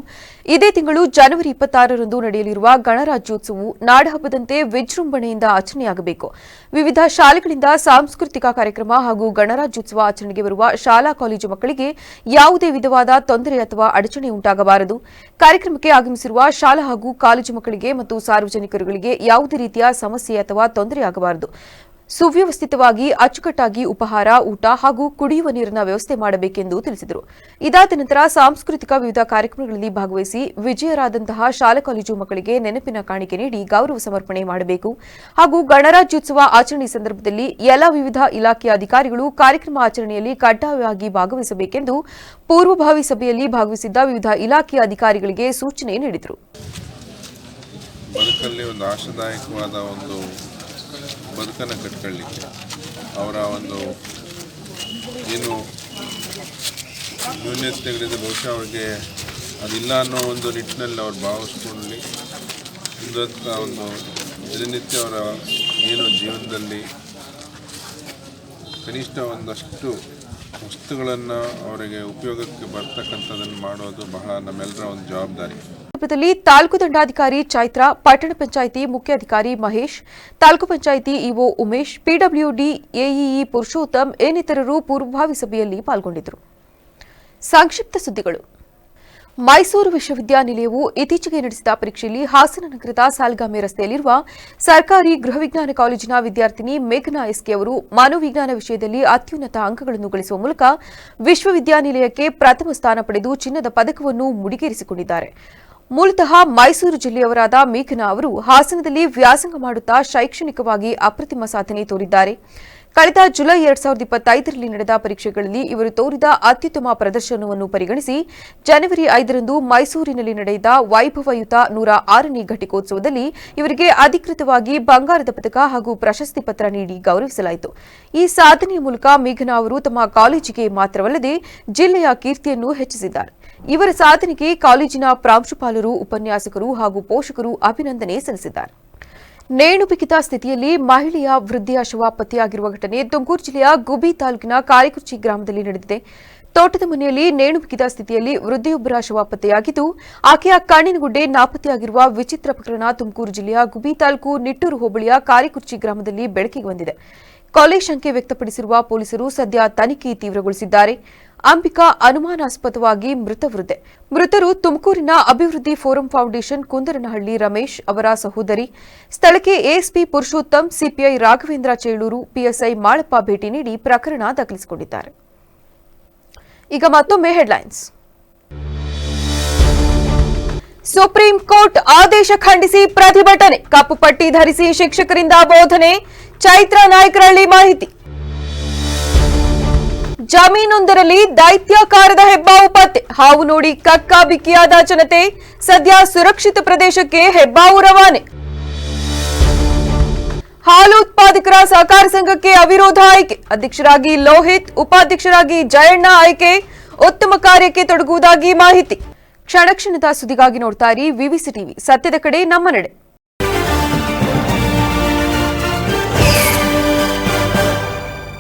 Speaker 1: ಇದೇ ತಿಂಗಳು ಜನವರಿ 26ರಂದು ನಡೆಯಲಿರುವ ಗಣರಾಜ್ಯೋತ್ಸವವು ನಾಡಹಬ್ಬದಂತೆ ವಿಜೃಂಭಣೆಯಿಂದ ಆಚರಣೆಯಾಗಬೇಕು. ವಿವಿಧ ಶಾಲೆಗಳಿಂದ ಸಾಂಸ್ಕೃತಿಕ ಕಾರ್ಯಕ್ರಮ ಹಾಗೂ ಗಣರಾಜ್ಯೋತ್ಸವ ಆಚರಣೆಗೆ ಬರುವ ಶಾಲಾ ಕಾಲೇಜು ಮಕ್ಕಳಿಗೆ ಯಾವುದೇ ವಿಧವಾದ ತೊಂದರೆ ಅಥವಾ ಅಡಚಣೆ ಉಂಟಾಗಬಾರದು. ಕಾರ್ಯಕ್ರಮಕ್ಕೆ ಆಗಮಿಸಿರುವ ಶಾಲಾ ಹಾಗೂ ಕಾಲೇಜು ಮಕ್ಕಳಿಗೆ ಮತ್ತು ಸಾರ್ವಜನಿಕರುಗಳಿಗೆ ಯಾವುದೇ ರೀತಿಯ ಸಮಸ್ಯೆ ಅಥವಾ ತೊಂದರೆಯಾಗಬಾರದು. ಸುವ್ಯವಸ್ಥಿತವಾಗಿ ಅಚ್ಚುಕಟ್ಟಾಗಿ ಉಪಹಾರ, ಊಟ ಹಾಗೂ ಕುಡಿಯುವ ನೀರಿನ ವ್ಯವಸ್ಥೆ ಮಾಡಬೇಕೆಂದು ತಿಳಿಸಿದರು. ಇದಾದ ನಂತರ ಸಾಂಸ್ಕೃತಿಕ ವಿವಿಧ ಕಾರ್ಯಕ್ರಮಗಳಲ್ಲಿ ಭಾಗವಹಿಸಿ ವಿಜಯರಾದಂತಹ ಶಾಲಾ ಕಾಲೇಜು ಮಕ್ಕಳಿಗೆ ನೆನಪಿನ ಕಾಣಿಕೆ ನೀಡಿ ಗೌರವ ಸಮರ್ಪಣೆ ಮಾಡಬೇಕು ಹಾಗೂ ಗಣರಾಜ್ಯೋತ್ಸವ ಆಚರಣೆ ಸಂದರ್ಭದಲ್ಲಿ ಎಲ್ಲ ವಿವಿಧ ಇಲಾಖೆಯ ಅಧಿಕಾರಿಗಳು ಕಾರ್ಯಕ್ರಮ ಆಚರಣೆಯಲ್ಲಿ ಕಡ್ಡಾಯವಾಗಿ ಭಾಗವಹಿಸಬೇಕೆಂದು ಪೂರ್ವಭಾವಿ ಸಭೆಯಲ್ಲಿ ಭಾಗವಹಿಸಿದ್ದ ವಿವಿಧ ಇಲಾಖೆಯ ಅಧಿಕಾರಿಗಳಿಗೆ ಸೂಚನೆ ನೀಡಿದರು.
Speaker 16: ಬದುಕಲ್ಲಿ ಒಂದು ಆಶಾದಾಯಕವಾದ ಒಂದು ಬದುಕನ್ನು ಕಟ್ಕೊಳ್ಳಿಕ್ಕೆ ಅವರ ಒಂದು ಏನು ನ್ಯೂನತೆಗಳಿದೆ, ಬಹುಶಃ ಅವ್ರಿಗೆ ಅದಿಲ್ಲ ಅನ್ನೋ ಒಂದು ನಿಟ್ಟಿನಲ್ಲಿ ಅವ್ರು ಭಾವಿಸ್ಕೊಳ್ಳಿ. ಒಂದು ದಿನನಿತ್ಯ ಅವರ ಏನು ಜೀವನದಲ್ಲಿ ಕನಿಷ್ಠ ಒಂದಷ್ಟು ವಸ್ತುಗಳನ್ನು ಅವರಿಗೆ ಉಪಯೋಗಕ್ಕೆ ಬರ್ತಕ್ಕಂಥದ್ದನ್ನು ಮಾಡೋದು ಬಹಳ ನಮ್ಮೆಲ್ಲರ ಒಂದು ಜವಾಬ್ದಾರಿ.
Speaker 1: ತಾಲೂಕು ದಂಡಾಧಿಕಾರಿ ಚೈತ್ರ, ಪಟ್ಟಣ ಪಂಚಾಯಿತಿ ಮುಖ್ಯಾಧಿಕಾರಿ Mahesh, taluk panchayat EO Umesh, PWD AEE Purushottam ಇನ್ನಿತರರು ಪೂರ್ವಭಾವಿ ಸಭೆಯಲ್ಲಿ ಪಾಲ್ಗೊಂಡಿದ್ದರು. ಸಂಕ್ಷಿಪ್ತ ಸುದ್ದಿಗಳು. ಮೈಸೂರು ವಿಶ್ವವಿದ್ಯಾನಿಲಯವು ಇತ್ತೀಚೆಗೆ ನಡೆಸಿದ ಪರೀಕ್ಷೆಯಲ್ಲಿ ಹಾಸನ ನಗರದ ಸಾಲ್ಗಾಮೆ ರಸ್ತೆಯಲ್ಲಿರುವ ಸರ್ಕಾರಿ ಗೃಹವಿಜ್ಞಾನ ಕಾಲೇಜಿನ ವಿದ್ಯಾರ್ಥಿನಿ ಮೇಘನಾ ಎಸ್ಕೆ ಅವರು ಮನೋವಿಜ್ಞಾನ ವಿಷಯದಲ್ಲಿ ಅತ್ಯುನ್ನತ ಅಂಕಗಳನ್ನು ಗಳಿಸುವ ಮೂಲಕ ವಿಶ್ವವಿದ್ಯಾನಿಲಯಕ್ಕೆ ಪ್ರಥಮ ಸ್ಥಾನ ಪಡೆದು ಚಿನ್ನದ ಪದಕವನ್ನು ಮುಡಿಗೇರಿಸಿಕೊಂಡಿದ್ದಾರೆ. ಮೂಲತಃ ಮೈಸೂರು ಜಿಲ್ಲೆಯವರಾದ ಮೇಘನಾ ಅವರು ಹಾಸನದಲ್ಲಿ ವ್ಯಾಸಂಗ ಮಾಡುತ್ತಾ ಶೈಕ್ಷಣಿಕವಾಗಿ ಅಪ್ರತಿಮ ಸಾಧನೆ ತೋರಿದ್ದಾರೆ. ಕಳೆದ ಜುಲೈ 2025ರಲ್ಲಿ ನಡೆದ ಪರೀಕ್ಷೆಗಳಲ್ಲಿ ಇವರು ತೋರಿದ ಅತ್ಯುತ್ತಮ ಪ್ರದರ್ಶನವನ್ನು ಪರಿಗಣಿಸಿ ಜನವರಿ 5ರಂದು ಮೈಸೂರಿನಲ್ಲಿ ನಡೆದ ವೈಭವಯುತ 106ನೇ ಘಟಿಕೋತ್ಸವದಲ್ಲಿ ಇವರಿಗೆ ಅಧಿಕೃತವಾಗಿ ಬಂಗಾರದ ಪದಕ ಹಾಗೂ ಪ್ರಶಸ್ತಿ ಪತ್ರ ನೀಡಿ ಗೌರವಿಸಲಾಯಿತು. ಈ ಸಾಧನೆಯ ಮೂಲಕ ಮೇಘನಾ ಅವರು ತಮ್ಮ ಕಾಲೇಜಿಗೆ ಮಾತ್ರವಲ್ಲದೆ ಜಿಲ್ಲೆಯ ಕೀರ್ತಿಯನ್ನು ಹೆಚ್ಚಿಸಿದ್ದಾರೆ. ಇವರ ಸಾಧನೆಗೆ ಕಾಲೇಜಿನ ಪ್ರಾಂಶುಪಾಲರು, ಉಪನ್ಯಾಸಕರು ಹಾಗೂ ಪೋಷಕರು ಅಭಿನಂದನೆ ಸಲ್ಲಿಸಿದ್ದಾರೆ. ನೇಣು ಬಿಗಿದ ಸ್ಥಿತಿಯಲ್ಲಿ ಮಹಿಳೆಯ ವೃದ್ಧೆಯ ಶವ ಪತ್ತೆಯಾಗಿರುವ ಘಟನೆ ತುಮಕೂರು ಜಿಲ್ಲೆಯ ಗುಬಿ ತಾಲೂಕಿನ ಕಾರೆಕುರ್ಚಿ ಗ್ರಾಮದಲ್ಲಿ ನಡೆದಿದೆ. ತೋಟದ ಮನೆಯಲ್ಲಿ ನೇಣು ಬಿಗಿದ ಸ್ಥಿತಿಯಲ್ಲಿ ವೃದ್ಧೆಯೊಬ್ಬರ ಶವ ಪತ್ತೆಯಾಗಿದ್ದು, ಆಕೆಯ ಕಣ್ಣಿನ ಗುಡ್ಡೆ ನಾಪತ್ತೆಯಾಗಿರುವ ವಿಚಿತ್ರ ಪ್ರಕರಣ ತುಮಕೂರು ಜಿಲ್ಲೆಯ ಗುಬಿ ತಾಲೂಕು ನಿಟ್ಟೂರು ಹೋಬಳಿಯ ಕಾರೆಕುರ್ಚಿ ಗ್ರಾಮದಲ್ಲಿ ಬೆಳಕಿಗೆ ಬಂದಿದೆ. ಕೊಲೆ ಶಂಕೆ ವ್ಯಕ್ತಪಡಿಸಿರುವ ಪೊಲೀಸರು ಸದ್ಯ ತನಿಖೆ ತೀವ್ರಗೊಳಿಸಿದ್ದಾರೆ. ಅಂಬಿಕಾ ಅನುಮಾನಾಸ್ಪದವಾಗಿ ಮೃತ ವೃದ್ಧೆ. ಮೃತರು ತುಮಕೂರಿನ ಅಭಿವೃದ್ಧಿ ಫೋರಂ ಫೌಂಡೇಶನ್ ಕುಂದರನಹಳ್ಳಿ ರಮೇಶ್ ಅವರ ಸಹೋದರಿ. ಸ್ಥಳಕ್ಕೆ ASP Purushottam, CPI Raghavendra Chelur, PSI Malappa ಭೇಟಿ ನೀಡಿ ಪ್ರಕರಣ ದಾಖಲಿಸಿಕೊಂಡಿದ್ದಾರೆ. ಈಗ ಮತ್ತೊಮ್ಮೆ ಹೆಡ್ಲೈನ್ಸ್. ಸುಪ್ರೀಂ ಕೋರ್ಟ್ ಆದೇಶ ಖಂಡಿಸಿ ಪ್ರತಿಭಟನೆ, ಕಪ್ಪು ಪಟ್ಟಿ ಧರಿಸಿ ಶಿಕ್ಷಕರಿಂದ ಬೋಧನೆ. ಚೈತ್ರ ನಾಯಕರಳ್ಳಿ ಮಾಹಿತಿ. ಜಮೀನೊಂದರಲ್ಲಿ ದೈತ್ಯಾಕಾರದ ಹೆಬ್ಬಾವು ಪತ್ತೆ, ಹಾವು ನೋಡಿ ಕಕ್ಕಾಬಿಕ್ಕಿಯಾದ ಜನತೆ. ಸದ್ಯ ಸುರಕ್ಷಿತ ಪ್ರದೇಶಕ್ಕೆ ಹೆಬ್ಬಾವು ರವಾನೆ. ಹಾಲು ಉತ್ಪಾದಕರ ಸಹಕಾರ ಸಂಘಕ್ಕೆ ಅವಿರೋಧ ಆಯ್ಕೆ, ಅಧ್ಯಕ್ಷರಾಗಿ ಲೋಹಿತ್, ಉಪಾಧ್ಯಕ್ಷರಾಗಿ ಜಯಣ್ಣ ಆಯ್ಕೆ. ಉತ್ತಮ ಕಾರ್ಯಕ್ಕೆ ತೊಡಗುವುದಾಗಿ ಮಾಹಿತಿ. ಕ್ಷಣ ಕ್ಷಣದ ಸುದ್ದಿಗಾಗಿ ನೋಡ್ತಾ ಇರಿ ವಿವಿಸಿ ಟಿವಿ, ಸತ್ಯದ ಕಡೆ ನಮ್ಮ ನಡೆ.